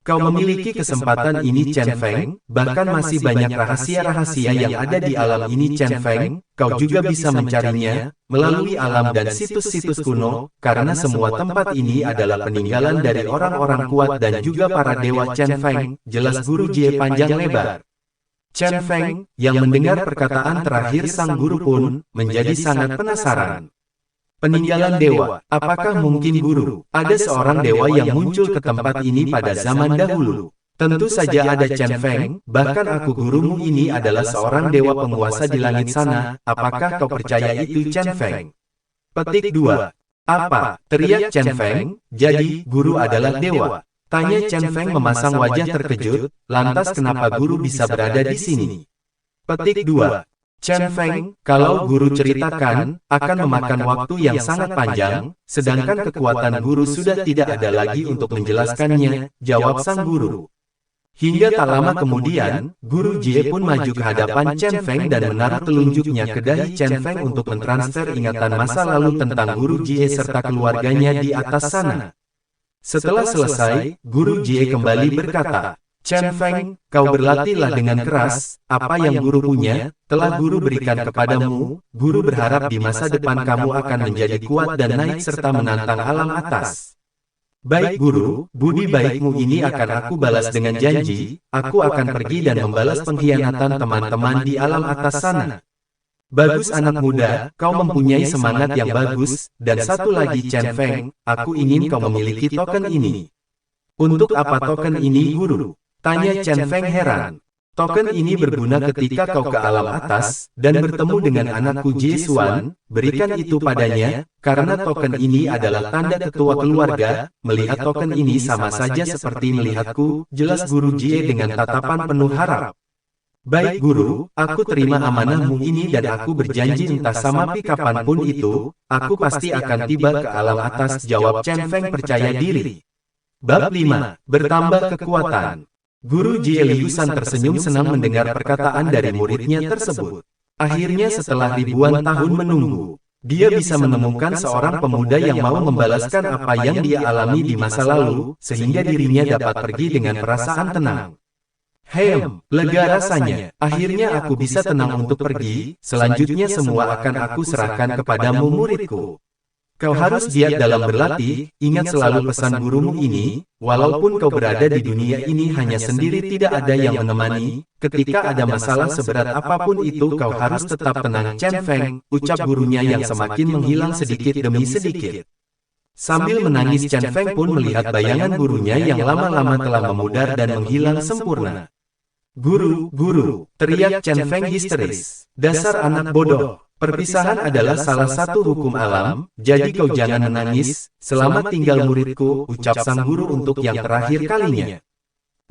Kau memiliki kesempatan ini Chen Feng, bahkan masih banyak rahasia-rahasia yang ada di alam ini Chen Feng, kau juga bisa mencarinya melalui alam dan situs-situs kuno, karena semua tempat ini adalah peninggalan dari orang-orang kuat dan juga para dewa Chen Feng, jelas Guru Jie panjang lebar. Chen Feng, yang mendengar perkataan terakhir sang guru pun, menjadi sangat penasaran. Peninggalan dewa, apakah mungkin guru? Ada seorang dewa yang muncul ke tempat ini pada zaman dahulu. Tentu saja ada Chen Feng, bahkan aku gurumu ini adalah seorang dewa penguasa di langit sana. Apakah kau percaya itu Chen Feng? Petik 2. Apa? Teriak Chen Feng, jadi guru adalah dewa. Tanya Chen Feng memasang wajah terkejut, lantas kenapa guru bisa berada di sini? Petik 2. Chen Feng, kalau guru ceritakan, akan memakan waktu yang sangat panjang, sedangkan kekuatan guru sudah tidak ada lagi untuk menjelaskannya, jawab sang guru. Hingga tak lama kemudian, Guru Jie pun maju ke hadapan Chen Feng dan menaruh telunjuknya ke dahi Chen Feng untuk mentransfer ingatan masa lalu tentang Guru Jie serta keluarganya di atas sana. Setelah selesai, Guru Jie kembali berkata, Chen Feng, kau berlatihlah dengan keras, apa yang guru punya, telah guru berikan kepadamu, guru berharap di masa depan kamu akan menjadi kuat dan naik serta menantang alam atas. Baik guru, budi baikmu ini akan aku balas dengan janji, aku akan pergi dan membalas pengkhianatan teman-teman di alam atas sana. Bagus anak muda, kau mempunyai semangat yang bagus, dan satu lagi Chen Feng, aku ingin kau memiliki token ini. Untuk apa token ini guru? Tanya Chen Feng heran. Token ini berguna ketika kau ke alam atas, dan bertemu dengan anakku Jie Xuan, berikan itu padanya, karena token ini adalah tanda ketua keluarga, melihat token ini sama saja seperti melihatku, jelas Guru Jie dengan tatapan penuh harap. Baik guru, aku terima amanahmu ini dan aku berjanji entah sama pi kapanpun itu, aku pasti akan tiba ke alam atas, jawab Chen Feng percaya diri. Bab 5. Bertambah kekuatan. Guru Jie Liusan tersenyum senang mendengar perkataan dari muridnya tersebut. Akhirnya setelah ribuan tahun menunggu, dia bisa menemukan seorang pemuda yang mau membalaskan apa yang dia alami di masa lalu, sehingga dirinya dapat pergi dengan perasaan tenang. Lega rasanya, akhirnya aku bisa tenang untuk pergi, selanjutnya semua akan aku serahkan kepadamu muridku. Kau harus giat dalam berlatih, ingat selalu pesan gurumu ini, walaupun kau berada di dunia ini hanya sendiri tidak ada yang menemani, ketika ada masalah seberat apapun itu kau harus tetap tenang Chen Feng, ucap gurunya yang semakin menghilang sedikit demi sedikit. Sambil menangis Chen Feng pun melihat bayangan gurunya yang lama-lama telah memudar dan menghilang sempurna. Guru, guru, teriak Chen Feng histeris. Dasar anak bodoh. Perpisahan adalah salah satu hukum alam, jadi kau jangan menangis. Selamat tinggal muridku, ucap sang guru untuk yang terakhir kalinya.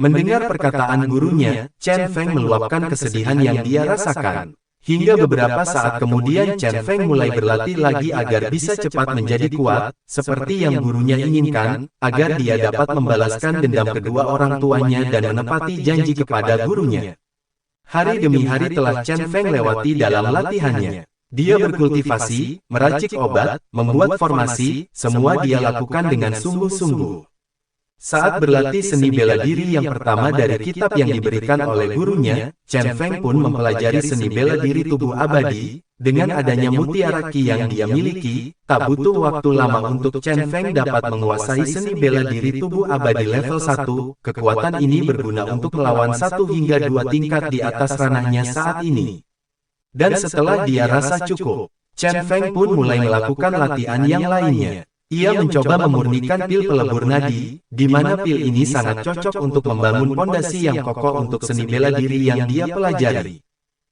Mendengar perkataan gurunya, Chen Feng meluapkan kesedihan yang dia rasakan. Hingga beberapa saat kemudian Chen Feng mulai berlatih lagi agar bisa cepat menjadi kuat, seperti yang gurunya inginkan, agar dia dapat membalaskan dendam kedua orang tuanya dan menepati janji kepada gurunya. Hari demi hari telah Chen Feng lewati dalam latihannya. Dia berkultivasi, meracik obat, membuat formasi, semua dia lakukan dengan sungguh-sungguh. Saat berlatih seni bela diri yang pertama dari kitab yang diberikan oleh gurunya, Chen Feng pun mempelajari seni bela diri tubuh abadi. Dengan adanya mutiara Qi yang dia miliki, tak butuh waktu lama untuk Chen Feng dapat menguasai seni bela diri tubuh abadi level 1. Kekuatan ini berguna untuk melawan 1 hingga 2 tingkat di atas ranahnya saat ini. Dan setelah dia rasa cukup, Chen Feng pun mulai melakukan latihan yang lainnya. Ia mencoba memurnikan pil pelebur nadi, di mana pil ini sangat cocok untuk membangun pondasi yang kokoh untuk seni bela diri yang dia pelajari.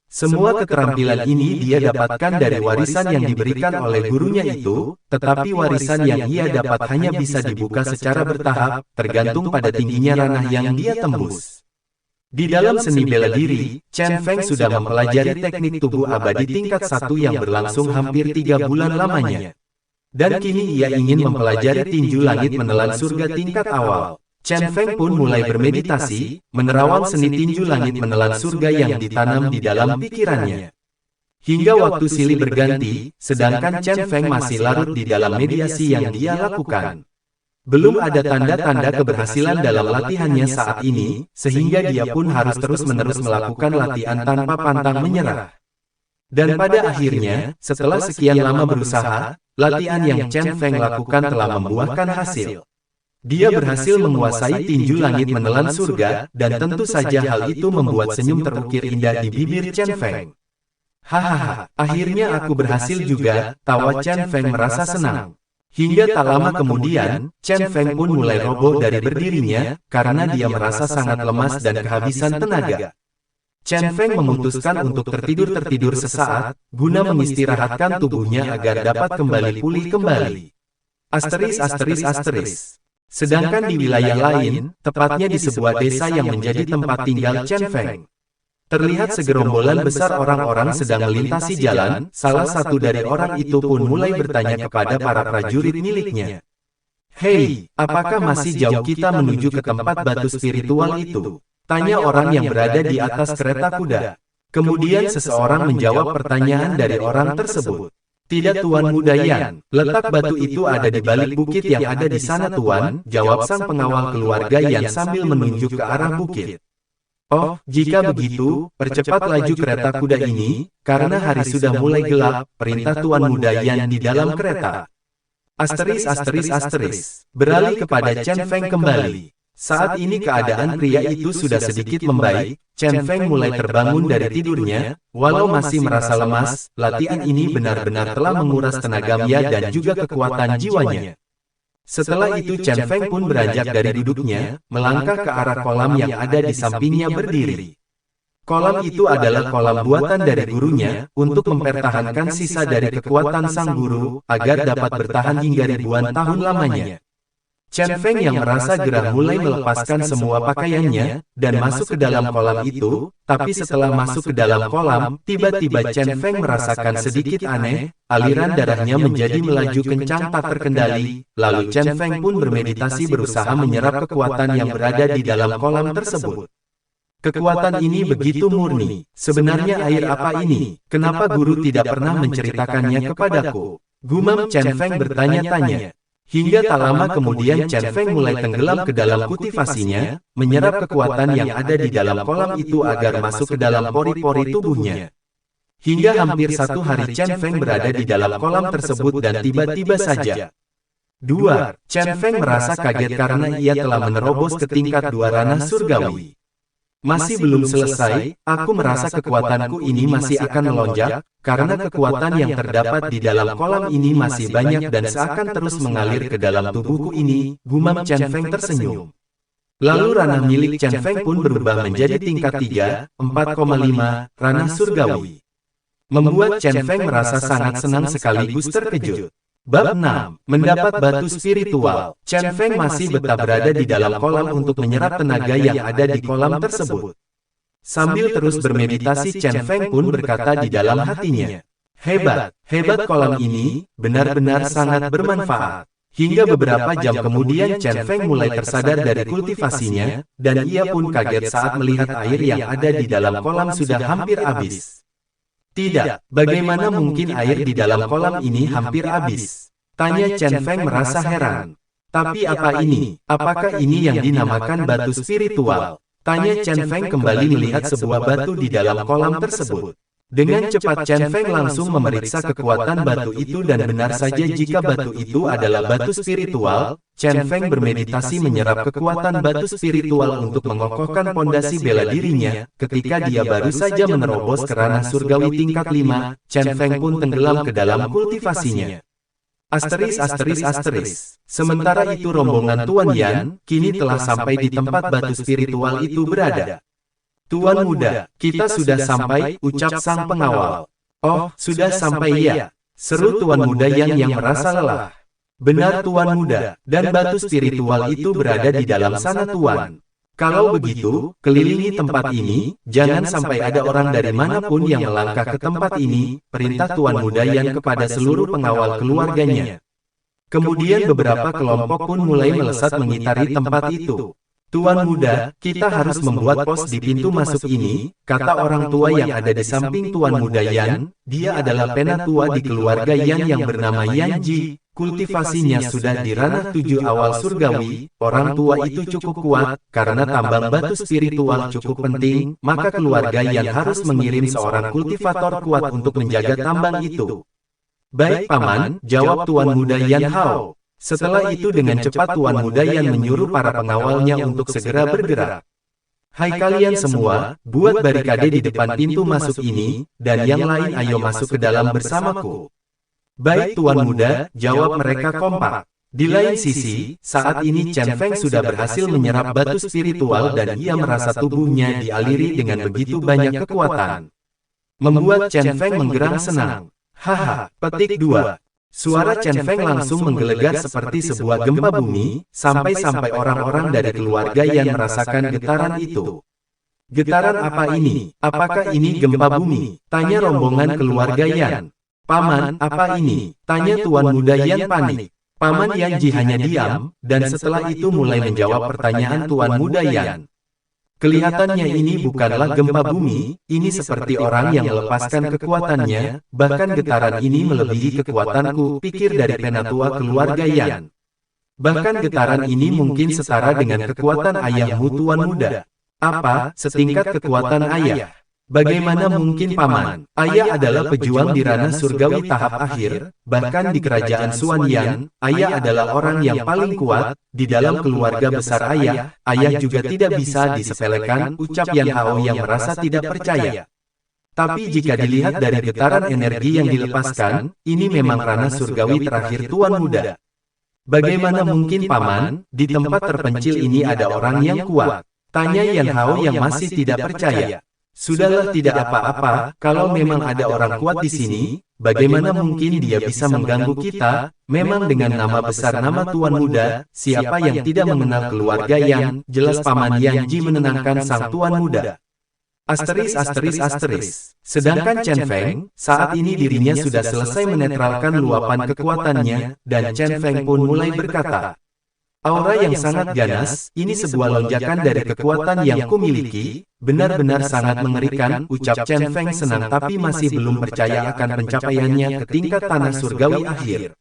Semua keterampilan ini dia dapatkan dari warisan yang diberikan oleh gurunya itu, tetapi warisan yang ia dapat hanya bisa dibuka secara bertahap, tergantung pada tingginya ranah yang dia tembus. Di dalam seni bela diri, Chen Feng sudah mempelajari teknik tubuh abadi tingkat 1 yang berlangsung hampir 3 bulan lamanya. Dan kini ia ingin mempelajari tinju langit menelan surga tingkat awal. Chen Feng pun mulai bermeditasi, menerawang seni tinju langit menelan surga yang ditanam di dalam pikirannya. Hingga waktu silih berganti, sedangkan Chen Feng masih larut di dalam mediasi yang dia lakukan. Belum ada tanda-tanda keberhasilan dalam latihannya saat ini, sehingga dia pun harus terus-menerus melakukan latihan tanpa pantang menyerah. Dan pada akhirnya, setelah sekian lama berusaha, latihan yang Chen Feng lakukan telah membuahkan hasil. Dia berhasil menguasai tinju langit menelan surga, dan tentu saja hal itu membuat senyum terukir indah di bibir Chen Feng. Hahaha, akhirnya aku berhasil juga, tawa Chen Feng merasa senang. Hingga tak lama kemudian, Chen Feng pun mulai roboh dari berdirinya, karena dia merasa sangat lemas dan kehabisan tenaga. Chen Feng memutuskan untuk tertidur sesaat, guna mengistirahatkan tubuhnya agar dapat kembali pulih kembali. Asteris. Sedangkan di wilayah lain, tepatnya di sebuah desa yang menjadi tempat tinggal Chen Feng, terlihat segerombolan besar orang-orang sedang melintasi jalan. Salah satu dari orang itu pun mulai bertanya kepada para prajurit miliknya. Hei, apakah masih jauh kita menuju ke tempat batu spiritual itu? Tanya orang yang berada di atas kereta kuda. Kemudian seseorang menjawab pertanyaan dari orang tersebut. Tidak Tuan Muda Yan, letak batu itu ada di balik bukit yang ada di sana Tuan, jawab sang pengawal keluarga Yan sambil menunjuk ke arah bukit. Oh, jika begitu, percepat laju kereta kuda ini, karena hari sudah mulai gelap, perintah Tuan Muda Yan di dalam kereta. Asteris. Beralih kepada Chen Feng kembali. Saat ini keadaan pria itu sudah sedikit membaik, Chen Feng mulai terbangun dari tidurnya, walau masih merasa lemas, latihan ini benar-benar telah menguras tenaganya dan juga kekuatan jiwanya. Setelah itu Chen Feng pun beranjak dari duduknya, melangkah ke arah kolam yang ada di sampingnya berdiri. Kolam itu adalah kolam buatan dari gurunya, untuk mempertahankan sisa dari kekuatan sang guru, agar dapat bertahan hingga ribuan tahun lamanya. Chen Feng yang merasa gerah mulai melepaskan semua pakaiannya, dan masuk ke dalam kolam itu, tapi setelah masuk ke dalam kolam, tiba-tiba Chen Feng merasakan sedikit aneh, aliran darahnya menjadi melaju kencang tak terkendali, lalu Chen Feng pun bermeditasi berusaha menyerap kekuatan yang berada di dalam kolam tersebut. Kekuatan ini begitu murni, sebenarnya air apa ini? Kenapa guru tidak pernah menceritakannya kepadaku? Gumam Chen Feng bertanya-tanya. Hingga tak lama kemudian Chen Feng mulai tenggelam ke dalam kultivasinya, menyerap kekuatan yang ada di dalam kolam itu agar masuk ke dalam pori-pori tubuhnya. Hingga hampir 1 hari Chen Feng berada di dalam kolam tersebut dan tiba-tiba saja. Chen Feng merasa kaget karena ia telah menerobos ke tingkat 2 ranah surgawi. Masih belum selesai, aku merasa kekuatanku ini masih akan melonjak, karena kekuatan yang terdapat di dalam kolam ini masih banyak dan seakan terus mengalir ke dalam tubuhku ini, gumam Chen Feng tersenyum. Lalu ranah milik Chen Feng pun berubah menjadi tingkat 3, 4,5, ranah surgawi. Membuat Chen Feng merasa sangat senang sekaligus terkejut. Bab 6. Mendapat batu spiritual. Chen Feng masih betah berada di dalam kolam untuk menyerap tenaga yang ada di kolam tersebut. Sambil terus bermeditasi, Chen Feng pun berkata di dalam hatinya, "Hebat, hebat kolam ini, benar-benar sangat bermanfaat." Hingga beberapa jam kemudian Chen Feng mulai tersadar dari kultivasinya, dan ia pun kaget saat melihat air yang ada di dalam kolam sudah hampir habis. Tidak, bagaimana mungkin air di dalam kolam ini hampir habis? Tanya Chen Feng merasa heran. Tapi apa ini? Apakah ini yang dinamakan batu spiritual? Tanya Chen Feng kembali melihat sebuah batu di dalam kolam tersebut. Dengan cepat Chen Feng langsung memeriksa kekuatan batu itu dan benar saja jika batu itu adalah batu spiritual. Chen Feng bermeditasi menyerap kekuatan batu spiritual untuk mengokohkan pondasi bela dirinya. Ketika dia baru saja menerobos ke ranah surgawi tingkat 5, Chen Feng pun tenggelam ke dalam kultivasinya. Asteris. Sementara itu rombongan Tuan Yan, kini telah sampai di tempat batu spiritual itu berada. "Tuan muda, kita sudah sampai," ucap sang pengawal. "Oh, sudah sampai ya," seru Tuan muda yang merasa lelah. "Benar Tuan muda, dan batu spiritual itu berada di dalam sana Tuan. Kalau begitu, kelilingi tempat ini, jangan sampai ada orang dari manapun yang melangkah ke tempat ini," perintah Tuan muda Yan kepada seluruh pengawal keluarganya. Kemudian beberapa kelompok pun mulai melesat mengitari tempat itu. "Tuan muda, kita harus membuat pos di pintu masuk ini," kata orang tua yang ada di samping Tuan muda Yan. Dia adalah penatua di keluarga Yan yang bernama Yan Ji. Kultivasinya sudah di ranah 7 awal surgawi. Orang tua itu cukup kuat, karena tambang batu spiritual cukup penting, maka keluarga Yan harus mengirim seorang kultivator kuat untuk menjaga tambang itu. "Baik Paman," jawab Tuan muda Yan Hao. Setelah itu dengan cepat Tuan muda Yan menyuruh para pengawalnya untuk segera bergerak. "Hai kalian semua, buat barikade di depan pintu masuk ini, dan yang lain ayo masuk ke dalam bersamaku." "Baik Tuan muda," jawab mereka kompak. Di lain sisi, saat ini Chen Feng sudah berhasil menyerap batu spiritual dan ia merasa tubuhnya dialiri dengan begitu banyak kekuatan. Membuat Chen Feng menggerang senang. "Haha, petik 2. Suara Chen Feng langsung menggelegar seperti sebuah gempa bumi, sampai-sampai orang-orang dari keluarga yang merasakan getaran itu. "Getaran apa ini? Apakah ini gempa bumi?" tanya rombongan keluarga Yan. "Paman, apa ini?" tanya Tuan muda Yan panik. Paman Yan Ji hanya diam, dan setelah itu mulai menjawab pertanyaan Tuan muda Yan. "Kelihatannya ini bukanlah gempa bumi, ini seperti orang yang melepaskan kekuatannya, bahkan getaran ini melebihi kekuatanku," pikir dari penatua keluarga Yan. "Bahkan getaran ini mungkin setara dengan kekuatan ayahmu Tuan muda." "Apa, setingkat kekuatan ayah? Bagaimana mungkin Paman? Ayah adalah pejuang di ranah surgawi tahap akhir, bahkan di kerajaan Xuan Yan, ayah adalah orang yang paling kuat, di dalam keluarga besar ayah juga tidak bisa disepelekan," ucap Yan Hao yang merasa tidak percaya. "Tapi jika dilihat dari getaran energi yang dilepaskan, ini memang ranah surgawi terakhir Tuan muda. Bagaimana mungkin Paman, di tempat terpencil ini ada orang yang kuat?" tanya Yan Hao yang masih tidak percaya. "Sudahlah tidak apa-apa, kalau memang ada orang kuat di sini, bagaimana mungkin dia bisa mengganggu kita? Memang dengan nama besar nama Tuan muda, siapa yang tidak mengenal keluarga Yan?" jelas Paman Yan Ji menenangkan sang Tuan muda. Asteris. Sedangkan Chen Feng, saat ini dirinya sudah selesai menetralkan luapan kekuatannya, dan Chen Feng pun mulai berkata, "Aura yang sangat ganas, ini sebuah lonjakan dari kekuatan yang kumiliki, benar-benar sangat mengerikan," ucap Chen Feng senang tapi masih belum percaya akan pencapaiannya ke tingkat tanah surgawi akhir.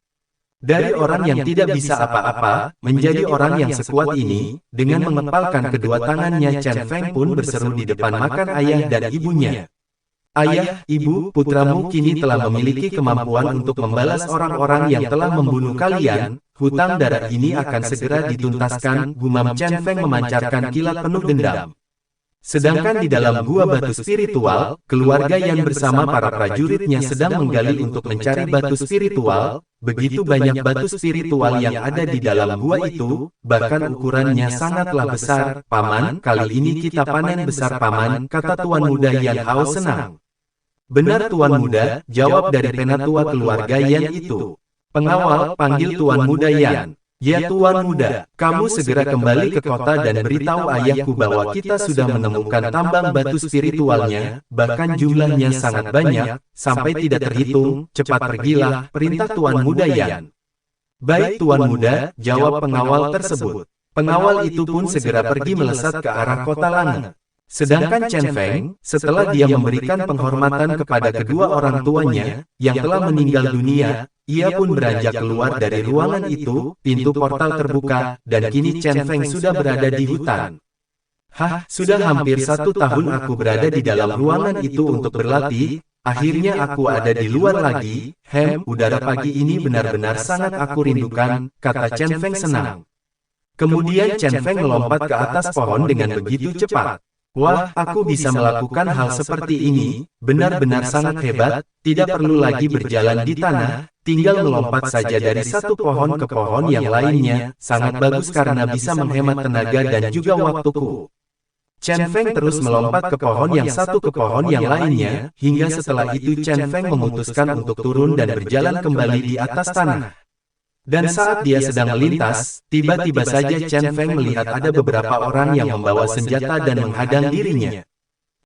Dari orang yang tidak bisa apa-apa, menjadi orang yang sekuat ini, dengan mengepalkan kedua tangannya Chen Feng pun berseru di depan makan ayah dan ibunya. "Ayah, ibu, putramu kini telah memiliki kemampuan untuk membalas orang-orang yang telah membunuh kalian. Hutang darah ini akan segera dituntaskan," gumam Chen Feng memancarkan kilat penuh dendam. Sedangkan di dalam gua batu spiritual, keluarga Yan bersama para prajuritnya sedang menggali untuk mencari batu spiritual. Begitu banyak batu spiritual yang ada di dalam gua itu, bahkan ukurannya sangatlah besar. Paman, kali ini kita panen besar paman, kata Tuan Muda Yan Hao senang. Benar Tuan Muda, jawab dari penatua keluarga Yan itu. Pengawal, panggil Tuan Muda Yan. Ya Tuan Muda, kamu segera kembali ke kota dan beritahu ayahku bahwa kita sudah menemukan tambang batu spiritualnya, bahkan jumlahnya sangat banyak, sampai tidak terhitung, cepat pergilah, perintah Tuan Muda Yan. Baik Tuan Muda, jawab pengawal tersebut. Pengawal itu pun segera pergi melesat ke arah kota Lange. Sedangkan Chen Feng, setelah dia memberikan penghormatan kepada kedua orang tuanya, yang telah meninggal dunia, ia pun beranjak keluar dari ruangan itu, pintu portal terbuka, dan kini Chen Feng sudah berada di hutan. Hah, sudah hampir 1 tahun aku berada di dalam ruangan itu untuk berlatih, akhirnya aku ada di luar lagi, udara pagi ini benar-benar sangat aku rindukan, kata Chen Feng senang. Kemudian Chen Feng melompat ke atas pohon dengan begitu cepat. Wah, aku bisa melakukan hal seperti ini, benar-benar sangat hebat, tidak perlu lagi berjalan di tanah, tinggal melompat saja dari satu pohon ke pohon yang lainnya, sangat bagus karena bisa menghemat tenaga dan juga waktuku. Chen Feng terus melompat ke pohon yang satu ke pohon yang lainnya, hingga setelah itu Chen Feng memutuskan untuk turun dan berjalan kembali di atas tanah. Dan saat dia sedang melintas, tiba-tiba saja Chen Feng melihat ada beberapa orang yang membawa senjata dan menghadang dirinya.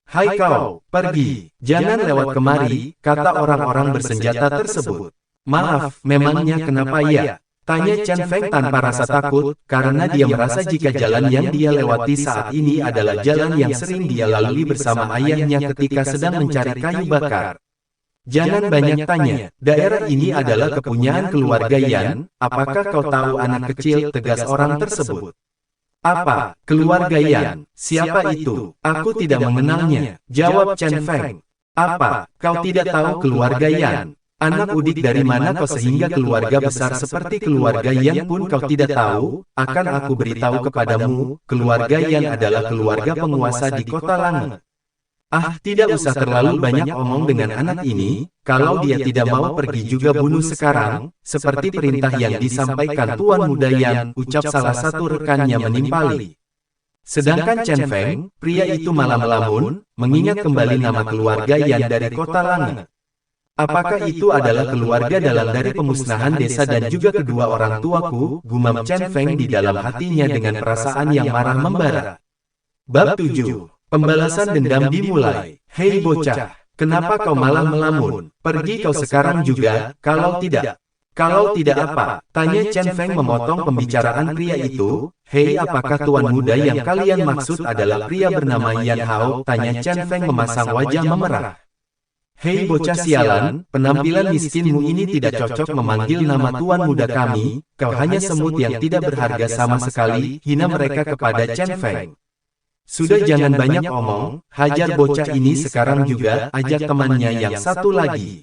Hai kau, pergi, jangan lewat kemari, kata orang-orang bersenjata tersebut. Maaf, memangnya kenapa ya? Tanya Chen Feng tanpa rasa takut, karena dia merasa jika jalan yang dia lewati saat ini adalah jalan yang sering dia lalui bersama ayahnya ketika sedang mencari kayu bakar. Jangan banyak tanya, daerah ini adalah kepunyaan keluarga Yan, apakah kau tahu anak kecil, tegas orang tersebut. Apa, keluarga Yan, siapa itu? Aku tidak mengenalnya, jawab Chen Feng. Apa, kau tidak tahu keluarga Yan? Anak udik dari mana kau sehingga keluarga besar seperti keluarga Yan pun kau tidak tahu? Akan aku beritahu kepadamu, keluarga Yan adalah keluarga penguasa di kota Lange. Ah, tidak usah terlalu banyak omong dengan anak ini, kalau dia tidak mau pergi juga bunuh sekarang, seperti perintah yang disampaikan Tuan Muda Yan, ucap salah satu rekannya menimpali. Sedangkan Chen Feng, pria itu malah melamun, mengingat kembali nama keluarga Yan dari kota Lange. Apakah itu adalah keluarga dalam dari pemusnahan desa dan juga kedua orang tuaku, gumam Chen Feng di dalam hatinya dengan perasaan yang marah membara. Bab 7. Pembalasan dendam dimulai. Hei bocah, kenapa kau malah melamun? Pergi kau sekarang juga, kalau tidak. Kalau tidak apa? Tanya Chen Feng memotong pembicaraan pria itu. Hei, apakah Tuan Muda yang kalian maksud adalah pria bernama Yan Hao? Tanya Chen Feng memasang wajah memerah. Hei bocah sialan, penampilan miskinmu ini tidak cocok memanggil nama Tuan Muda kami, kau hanya semut yang tidak berharga sama sekali, hina mereka kepada Chen Feng. Sudah jangan banyak omong, hajar bocah ini sekarang juga, ajak temannya yang satu lagi.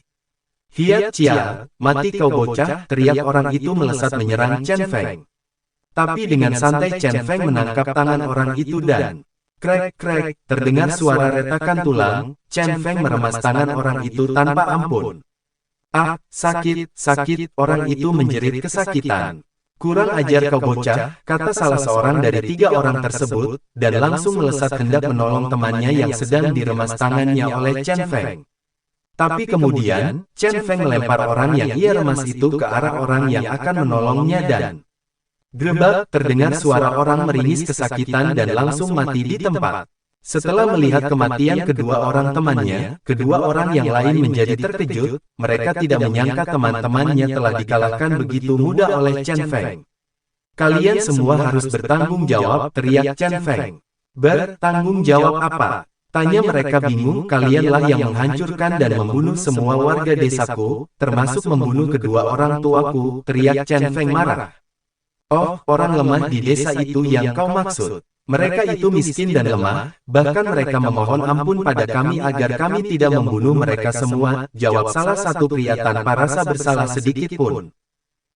Hiat Cia, mati kau bocah, teriak orang itu melesat menyerang Chen Feng. Tapi dengan santai Chen Feng menangkap tangan orang itu dan krek-krek, terdengar suara retakan tulang, Chen Feng meremas tangan orang itu tanpa ampun. Ah, sakit, sakit, orang itu menjerit kesakitan. Kurang ajar kau bocah, kata salah seorang dari 3 orang tersebut, dan langsung melesat hendak menolong temannya yang sedang diremas tangannya oleh Chen Feng. Tapi kemudian, Chen Feng melempar orang yang ia remas itu ke arah orang yang akan menolongnya dan grebak, terdengar suara orang meringis kesakitan dan langsung mati di tempat. Setelah melihat kematian kedua orang temannya, kedua orang yang lain menjadi terkejut, mereka tidak menyangka teman-temannya telah dikalahkan begitu mudah oleh Chen Feng. Kalian semua harus bertanggung jawab, teriak Chen Feng. Bertanggung jawab apa? Tanya mereka bingung, kalianlah yang menghancurkan dan membunuh semua warga desaku, termasuk membunuh kedua orang tuaku, teriak Chen Feng marah. Oh, orang lemah di desa itu yang kau maksud. Mereka itu miskin dan lemah, bahkan mereka memohon ampun pada kami agar kami tidak membunuh mereka semua, jawab salah satu pria tanpa rasa bersalah sedikit pun.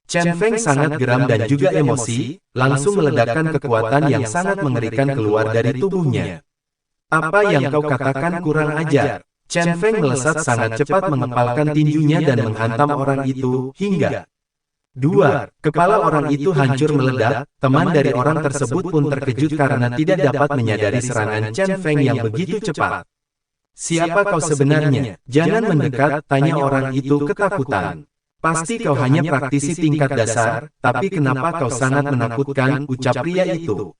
Chen Feng sangat geram dan juga emosi, langsung meledakkan kekuatan yang sangat mengerikan keluar dari tubuhnya. Apa yang kau katakan kurang ajar. Chen Feng melesat sangat cepat mengepalkan tinjunya dan menghantam orang itu, hingga dua, kepala orang itu hancur meledak. Teman dari orang tersebut pun terkejut karena tidak dapat menyadari serangan Chen Feng yang begitu cepat. Siapa kau sebenarnya? Jangan mendekat, tanya orang itu ketakutan. Pasti kau hanya praktisi tingkat dasar, tapi kenapa kau sangat menakutkan, ucap pria itu.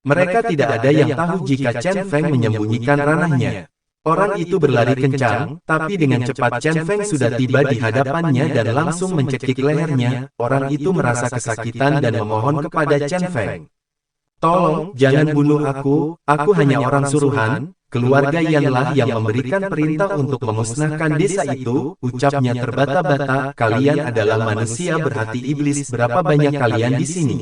Mereka tidak ada yang tahu jika Chen Feng menyembunyikan ranahnya. Orang itu berlari kencang, tapi dengan cepat Chen Feng sudah tiba di hadapannya dan langsung mencekik lehernya. Orang itu merasa kesakitan dan memohon kepada Chen Feng. Tolong, jangan bunuh aku hanya orang suruhan. Keluarga Yanlah yang memberikan perintah untuk memusnahkan desa itu, ucapnya terbata-bata. Kalian adalah manusia berhati iblis, berapa banyak kalian di sini?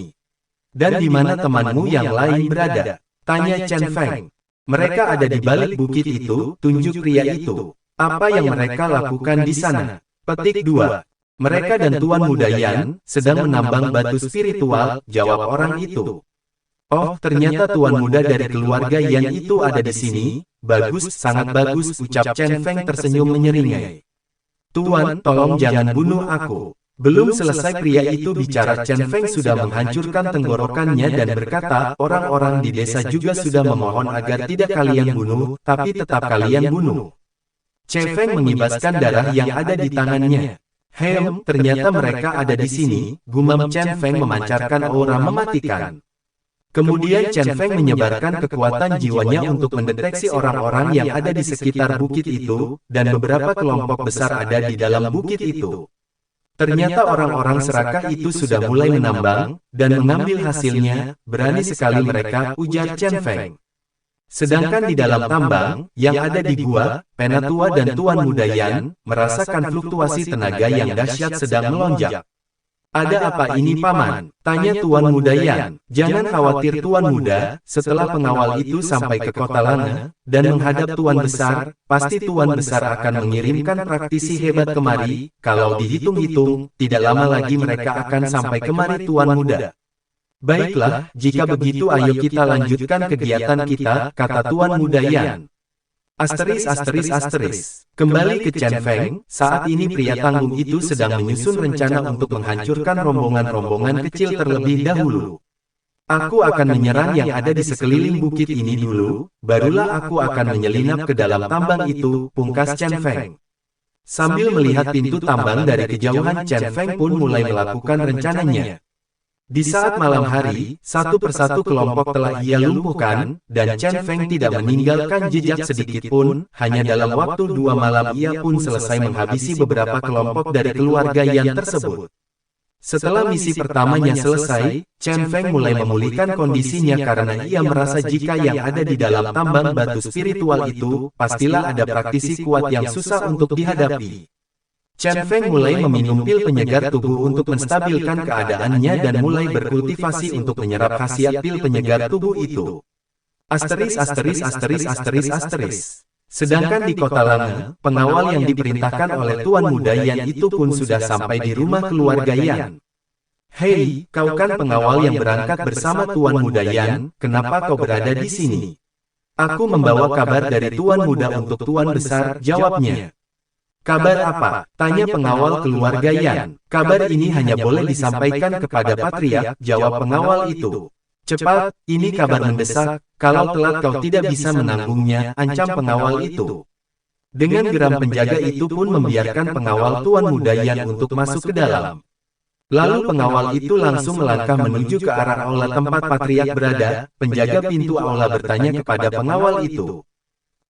Dan di mana temanmu yang lain berada? Tanya Chen Feng. Mereka ada di balik bukit itu, tunjuk pria itu. Apa yang mereka lakukan di sana? Petik 2. Mereka dan Tuan Muda Yan sedang menambang batu spiritual, jawab orang itu. Oh, ternyata Tuan Muda dari keluarga Yan itu ada di sini. Bagus, sangat bagus, ucap Chen Feng tersenyum menyeringai. Tuan, tolong jangan bunuh aku. Belum selesai pria itu bicara, Chen Feng sudah menghancurkan tenggorokannya dan berkata, orang-orang di desa juga sudah memohon agar tidak kalian bunuh, tapi tetap kalian bunuh. Chen Feng mengibaskan darah yang ada di tangannya. Ternyata mereka ada di sini, gumam Chen Feng memancarkan aura mematikan. Kemudian Chen Feng menyebarkan kekuatan jiwanya untuk mendeteksi orang-orang yang ada di sekitar bukit itu, dan beberapa kelompok besar ada di dalam bukit itu. Ternyata orang-orang serakah itu sudah mulai menambang, dan mengambil hasilnya, berani sekali mereka, ujar Chen Feng. Sedangkan di dalam tambang, yang ada di gua, Penatua dan Tuan Muda Yan, merasakan fluktuasi tenaga yang dahsyat sedang melonjak. Ada apa ini paman? Tanya Tuan Muda Yan. Jangan khawatir Tuan Muda, setelah pengawal itu sampai ke kota Lana, dan menghadap Tuan Besar, pasti Tuan Besar akan mengirimkan praktisi hebat kemari. Kalau dihitung-hitung, tidak lama lagi mereka akan sampai kemari Tuan Muda. Baiklah, jika begitu ayo kita lanjutkan kegiatan kita, kata Tuan Muda Yan. Kembali ke Chen Feng, saat ini pria tanggung itu sedang menyusun rencana untuk menghancurkan rombongan-rombongan kecil terlebih dahulu. Aku akan menyerang yang ada di sekeliling bukit ini dulu, barulah aku akan menyelinap ke dalam tambang itu, pungkas Chen Feng. Sambil melihat pintu tambang dari kejauhan, Chen Feng pun mulai melakukan rencananya. Di saat malam hari, satu persatu kelompok telah ia lumpuhkan, dan Chen Feng tidak meninggalkan jejak sedikit pun, hanya dalam waktu 2 malam ia pun selesai menghabisi beberapa kelompok dari keluarga Yan tersebut. Setelah misi pertamanya selesai, Chen Feng mulai memulihkan kondisinya karena ia merasa jika yang ada di dalam tambang batu spiritual itu, pastilah ada praktisi kuat yang susah untuk dihadapi. Chen Feng mulai meminum pil penyegar tubuh untuk menstabilkan keadaannya dan mulai berkultivasi untuk menyerap khasiat pil penyegar tubuh itu. Sedangkan di kota Lana, pengawal yang diperintahkan oleh Tuan Muda Yan itu pun sudah sampai di rumah keluarga Yan. Hei, kau kan pengawal yang berangkat bersama Tuan Muda Yan, kenapa kau berada di sini? Aku membawa kabar dari Tuan Muda untuk Tuan Besar, jawabnya. Kabar apa? Tanya pengawal keluarga Yan. Kabar ini hanya boleh disampaikan kepada Patriark, jawab pengawal itu. Cepat, ini kabar mendesak, kalau telat kau tidak bisa menanggungnya, ancam pengawal itu. Dengan geram penjaga itu pun membiarkan pengawal Tuan Muda Yan untuk masuk ke dalam. Lalu pengawal itu langsung melangkah menuju ke arah aula tempat Patriark berada. Penjaga pintu aula bertanya kepada pengawal itu.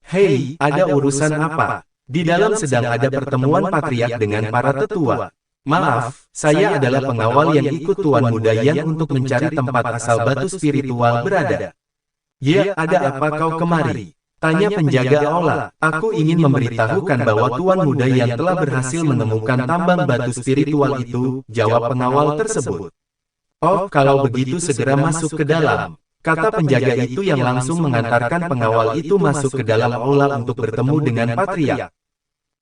Hei, ada urusan apa? Di dalam sedang ada pertemuan Patriark dengan para tetua. Maaf, saya adalah pengawal yang ikut Tuan Muda Yan untuk mencari tempat asal batu spiritual berada. Ya, ada apa kau kemari? Tanya penjaga aula. Aku ingin memberitahukan bahwa Tuan Muda Yan telah berhasil menemukan tambang batu spiritual itu, jawab pengawal tersebut. Oh, kalau begitu segera masuk ke dalam. Kata penjaga itu yang langsung mengantarkan pengawal itu masuk ke dalam aula untuk bertemu dengan Patriark.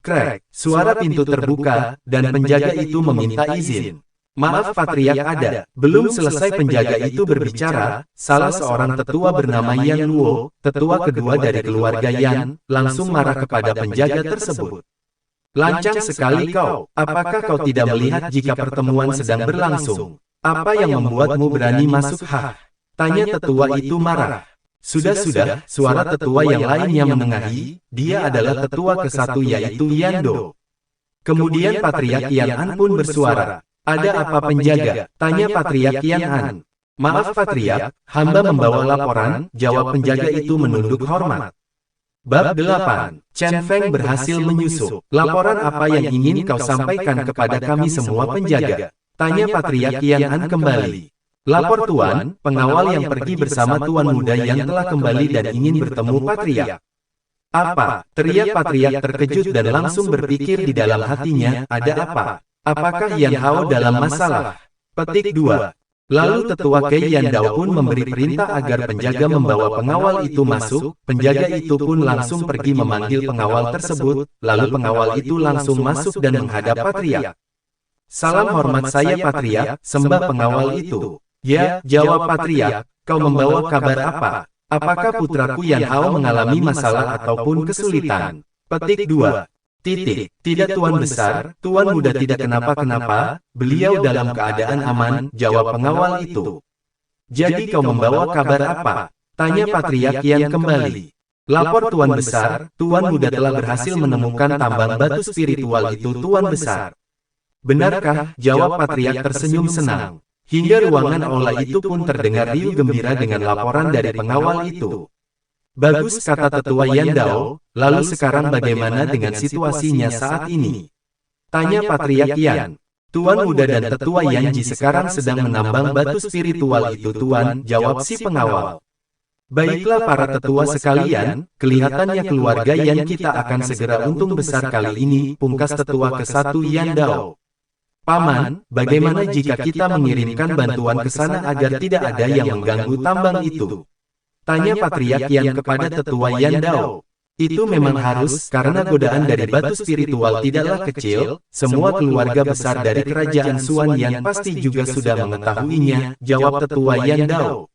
Krek, suara pintu terbuka, dan penjaga itu meminta izin. Maaf Patriak ada. Belum selesai penjaga itu berbicara, salah seorang tetua bernama Yan Luo, tetua kedua dari keluarga Yan, langsung marah kepada penjaga tersebut. Lancang sekali kau, apakah kau tidak melihat jika pertemuan sedang berlangsung? Apa yang membuatmu berani masuk? Tanya tetua itu marah. Sudah-sudah, suara tetua yang lainnya menengahi, dia adalah tetua ke-1 yaitu Yan Do. Kemudian Patriak Yan An pun bersuara. Ada apa penjaga? Tanya Patriak Yan An. Maaf Patriak, hamba membawa laporan, jawab penjaga itu menunduk hormat. Bab 8. Chen Feng berhasil menyusup. Laporan apa yang ingin kau sampaikan kepada kami semua penjaga? Tanya Patriak Yan An kembali. Lapor Tuan, pengawal yang pergi bersama Tuan Muda yang telah kembali dan ingin bertemu Patriak. Apa? Teriak Patriak terkejut dan langsung berpikir di dalam hatinya, ada apa? Apakah Yan Hao dalam masalah? Petik 2. Lalu tetua Kei Yan Dao pun memberi perintah agar penjaga membawa pengawal itu masuk, penjaga itu pun langsung pergi memanggil pengawal tersebut, lalu pengawal itu langsung masuk dan menghadap Patriak. Salam hormat saya Patriak, sembah pengawal itu. Ya, jawab Patriak, kau membawa kabar apa? Apakah putraku Yan Hao mengalami masalah ataupun kesulitan? Petik 2. Tidak Tuan Besar, Tuan Muda tidak kenapa-kenapa, beliau dalam keadaan aman, jawab pengawal itu. Jadi kau membawa kabar apa? Tanya Patriak Yan kembali. Lapor Tuan Besar, Tuan Muda telah berhasil menemukan tambang batu spiritual itu Tuan Besar. Benarkah? Jawab Patriak tersenyum senang. Hingga ruangan aula itu pun terdengar riuh gembira dengan laporan dari pengawal itu. Bagus kata tetua Yan Dao, lalu sekarang bagaimana dengan situasinya saat ini? Tanya Patriak Yan. Tuan Muda dan tetua Yan Ji sekarang sedang menambang batu spiritual itu Tuan, jawab si pengawal. Baiklah para tetua sekalian, kelihatannya keluarga Yan kita akan segera untung besar kali ini, pungkas tetua ke-1 Yan Dao. Paman, bagaimana jika kita mengirimkan bantuan ke sana agar tidak ada yang mengganggu tambang itu? Tanya Patriak Yan kepada tetua Yan Dao. Itu memang harus, karena godaan dari batu spiritual tidaklah kecil, semua keluarga besar dari kerajaan Suan Yan pasti juga sudah mengetahuinya, jawab tetua Yan Dao.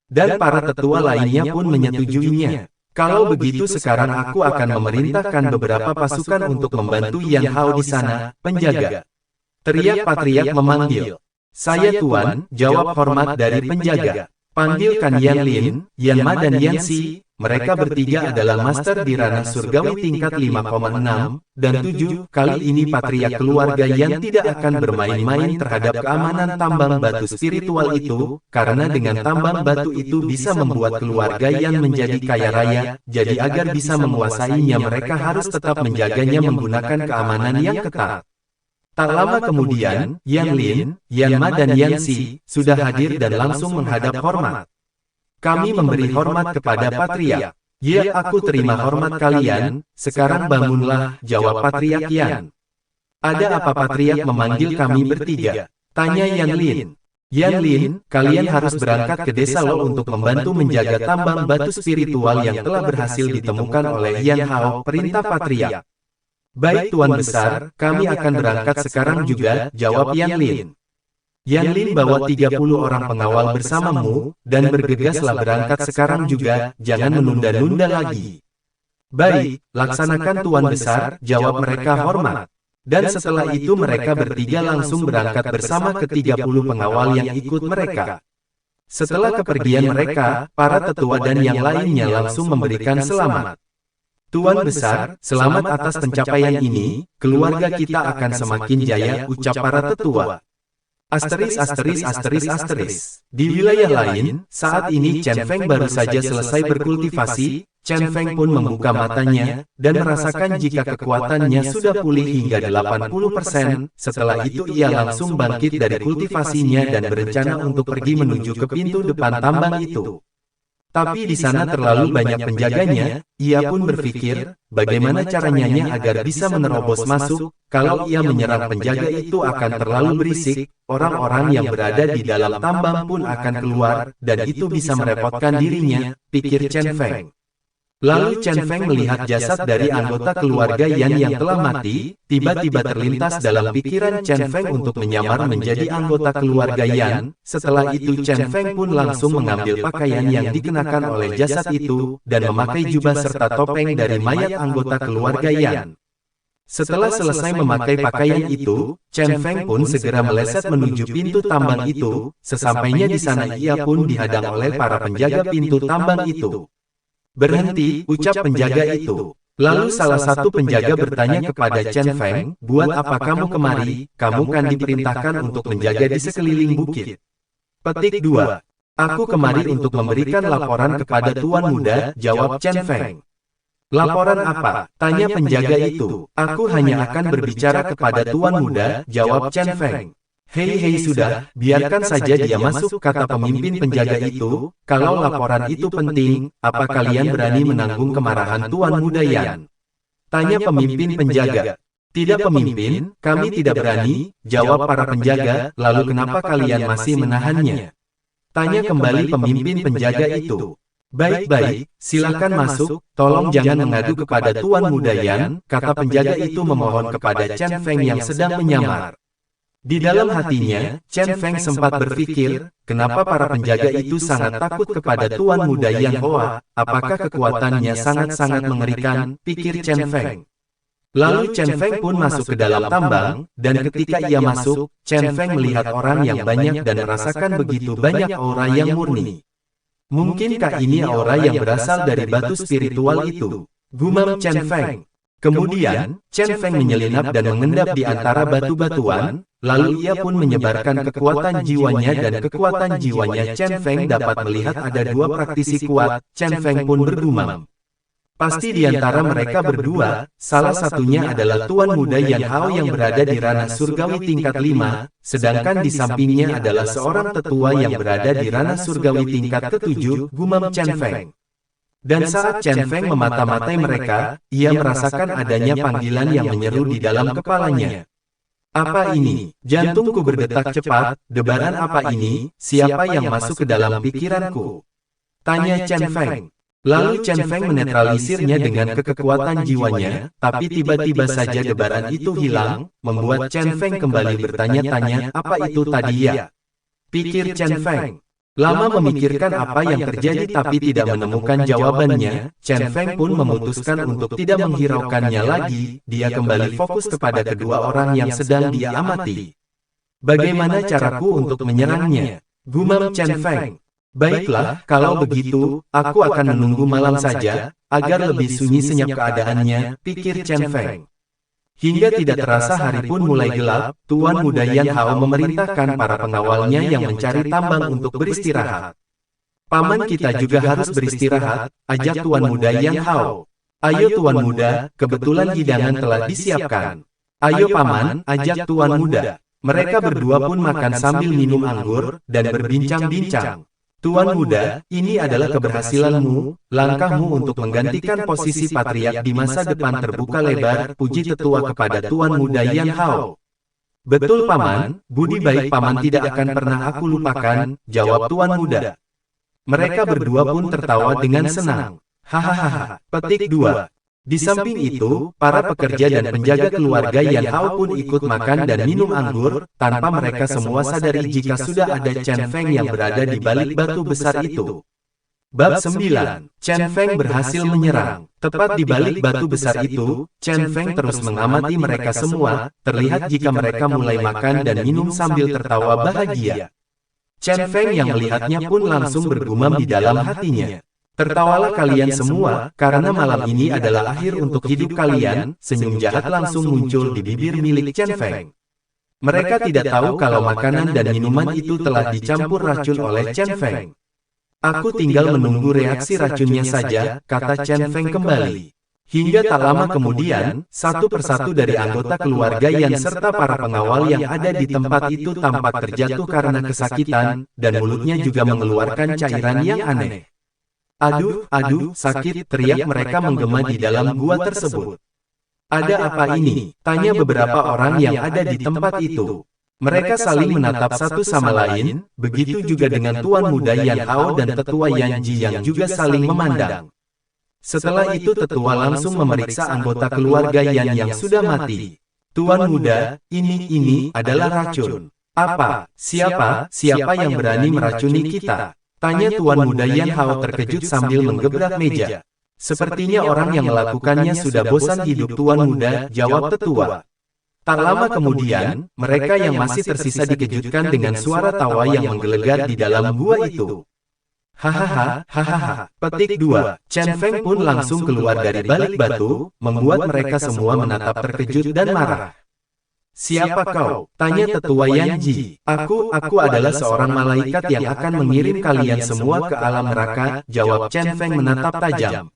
Dan para tetua lainnya pun menyetujuinya. Kalau begitu sekarang aku akan memerintahkan beberapa pasukan untuk membantu Yan Hao di sana, penjaga. Teriak Patriak memanggil. Saya Tuan, jawab hormat dari penjaga. Panggilkan Yan Lin, Yan Ma dan Yan Si, mereka bertiga adalah master di ranah surgawi tingkat 5,6, dan 7, kali ini Patriak keluarga Yan tidak akan bermain-main terhadap keamanan tambang batu spiritual itu, karena dengan tambang batu itu bisa membuat keluarga Yan menjadi kaya raya, jadi agar bisa menguasainya mereka harus tetap menjaganya menggunakan keamanan yang ketat. Tak lama kemudian, Yan Lin, Yan Ma dan Yan Si sudah hadir dan langsung menghadap hormat. Kami memberi hormat kepada Patriak. Ya, aku terima hormat kalian, sekarang bangunlah, jawab Patriak Yan. Ada apa Patriak memanggil kami bertiga? Tanya Yan Lin. Yan Lin, kalian harus berangkat ke desa Lo untuk membantu menjaga tambang batu spiritual yang telah berhasil ditemukan oleh Yan Hao, perintah Patriak. Baik Tuan Besar, kami akan berangkat sekarang juga, jawab Yan Lin. Yan Lin bawa 30 orang pengawal bersamamu, dan bergegaslah berangkat sekarang juga, jangan menunda-nunda lagi. Baik, laksanakan Tuan Besar, jawab mereka hormat. Dan setelah itu mereka bertiga langsung berangkat bersama ke-30 pengawal yang ikut mereka. Setelah kepergian mereka, para tetua dan yang lainnya langsung memberikan selamat. Tuan Besar, selamat atas pencapaian ini, keluarga kita akan semakin jaya, ucap para tetua. Asteris. Di wilayah lain, saat ini Chen Feng baru saja selesai berkultivasi, Chen Feng pun membuka matanya, dan merasakan jika kekuatannya sudah pulih hingga 80%, setelah itu ia langsung bangkit dari kultivasinya dan berencana untuk pergi menuju ke pintu depan tambang itu. Tapi di sana terlalu banyak penjaganya, ia pun berpikir, bagaimana caranya agar bisa menerobos masuk, kalau ia menyerang penjaga itu akan terlalu berisik, orang-orang yang berada di dalam tambang pun akan keluar, dan itu bisa merepotkan dirinya, pikir Chen Feng. Lalu Chen Feng melihat jasad dari anggota keluarga Yan yang telah mati, tiba-tiba terlintas dalam pikiran Chen Feng untuk menyamar menjadi anggota keluarga Yan. Setelah itu Chen Feng pun langsung mengambil pakaian yang dikenakan oleh jasad itu, dan memakai jubah serta topeng dari mayat anggota keluarga Yan. Setelah selesai memakai pakaian itu, Chen Feng pun segera meleset menuju pintu tambang itu. Sesampainya di sana ia pun dihadang oleh para penjaga pintu tambang itu. "Berhenti," ucap penjaga itu. Lalu salah satu penjaga bertanya kepada Chen Feng, "Buat apa kamu kemari? Kamu kan diperintahkan untuk menjaga di sekeliling bukit." Petik 2. "Aku kemari untuk memberikan laporan kepada Tuan Muda," jawab Chen Feng. "Laporan apa?" tanya penjaga itu. "Aku hanya akan berbicara kepada Tuan Muda," jawab Chen Feng. Hei sudah, biarkan saja dia masuk," kata pemimpin penjaga itu. "Kalau laporan itu penting, apa kalian berani menanggung kemarahan Tuan Muda Yan?" tanya pemimpin penjaga. "Tidak pemimpin, kami tidak berani," jawab para penjaga. "Lalu kenapa kalian masih menahannya?" tanya kembali pemimpin penjaga itu. "Baik-baik, silakan masuk, tolong jangan mengadu kepada Tuan Muda Yan," kata penjaga itu memohon kepada Chen Feng yang sedang menyamar. Di dalam hatinya, Chen Feng sempat berpikir, kenapa para penjaga itu sangat takut kepada Tuan Muda Yan Hoa, apakah kekuatannya sangat-sangat mengerikan, pikir Chen Feng. Lalu Chen Feng pun masuk ke dalam tambang, dan ketika ia masuk, Chen Feng melihat orang yang banyak dan merasakan begitu banyak aura yang murni. "Mungkinkah ini aura yang berasal dari batu spiritual itu?" gumam Chen Feng. Kemudian, Chen Feng menyelinap dan mengendap di antara batu-batuan, lalu ia pun menyebarkan kekuatan jiwanya dan kekuatan jiwanya Chen Feng dapat melihat ada dua praktisi kuat. Chen Feng pun bergumam. Pasti di antara mereka berdua, salah satunya adalah Tuan Muda Yan Hao yang berada di ranah surgawi tingkat 5, sedangkan di sampingnya adalah seorang tetua yang berada di ranah surgawi tingkat ke-7, gumam Chen Feng. Dan saat Chen Feng memata-matai mereka, ia merasakan adanya panggilan yang menyeru di dalam kepalanya. "Apa ini? Jantungku berdetak cepat, debaran apa ini? Siapa yang masuk ke dalam pikiranku?" tanya Chen Feng. Lalu Chen Feng menetralisirnya dengan kekuatan jiwanya, tapi tiba-tiba saja debaran itu hilang, membuat Chen Feng kembali bertanya-tanya, "Apa itu tadi ya?" pikir Chen Feng. Lama memikirkan apa yang terjadi tapi tidak menemukan jawabannya, Chen Feng pun memutuskan untuk tidak menghiraukannya lagi, dia kembali fokus kepada kedua orang yang sedang dia amati. "Bagaimana caraku untuk menyerangnya?" gumam Chen Feng. "Baiklah, kalau begitu, aku akan menunggu malam saja, agar lebih sunyi senyap keadaannya," pikir Chen Feng. Hingga tidak terasa hari pun mulai gelap, Tuan Muda Yan Hao memerintahkan para pengawalnya yang mencari tambang untuk beristirahat. "Paman kita juga harus beristirahat," ajak Tuan Muda Yan Hao. "Ayo Tuan Muda, kebetulan hidangan telah disiapkan." "Ayo Paman," ajak Tuan Muda. Mereka berdua pun makan sambil minum anggur, dan berbincang-bincang. "Tuan Muda, ini adalah keberhasilanmu, langkahmu untuk menggantikan posisi patriark di masa depan terbuka lebar," puji tetua kepada Tuan Muda Yan Hao. "Betul Paman, budi baik Paman tidak akan pernah aku lupakan," jawab Tuan Muda. Mereka berdua pun tertawa dengan senang. Hahaha. Petik 2. Di samping itu, para pekerja dan penjaga keluarga Yan Hao pun ikut makan dan minum anggur, tanpa mereka semua sadari jika sudah ada Chen Feng yang berada di balik batu besar itu. Bab 9. Chen Feng berhasil menyerang. Tepat di balik batu besar itu, Chen Feng terus mengamati mereka semua, terlihat jika mereka mulai makan dan minum sambil tertawa bahagia. Chen Feng yang melihatnya pun langsung bergumam di dalam hatinya. "Tertawalah kalian semua, karena malam ini adalah akhir untuk hidup kalian." Senyum jahat langsung muncul di bibir milik Chen Feng. Mereka tidak tahu kalau makanan dan minuman itu telah dicampur racun oleh Chen Feng. "Aku tinggal menunggu reaksi racunnya saja," kata Chen Feng kembali. Hingga tak lama kemudian, satu persatu dari anggota keluarga Yan serta para pengawal yang ada di tempat itu tampak terjatuh karena kesakitan, dan mulutnya juga mengeluarkan cairan yang aneh. "Aduh, sakit," teriak mereka menggema di dalam gua tersebut. "Ada apa ini?" tanya beberapa orang yang ada di tempat itu. Mereka saling menatap satu sama lain, begitu juga dengan Tuan Muda Yan Hao dan Tetua Yan Ji yang juga saling memandang. Setelah itu tetua langsung memeriksa anggota keluarga Yan yang sudah mati. Tuan muda, ini adalah racun. Apa? Siapa yang berani meracuni kita? Tanya Tuan muda Yan Hao terkejut sambil menggebrak meja. Sepertinya orang yang melakukannya sudah bosan hidup Tuan muda, jawab tetua. Tak lama kemudian, mereka yang masih tersisa dikejutkan dengan suara tawa yang menggelegar di dalam gua itu. Hahaha. Petik 2. Chen Feng pun langsung keluar dari balik batu, membuat mereka semua menatap terkejut dan marah. Siapa kau? Tanya tetua Yan Ji. Aku adalah seorang malaikat yang akan mengirim kalian semua ke alam neraka, jawab Chen Feng menatap tajam.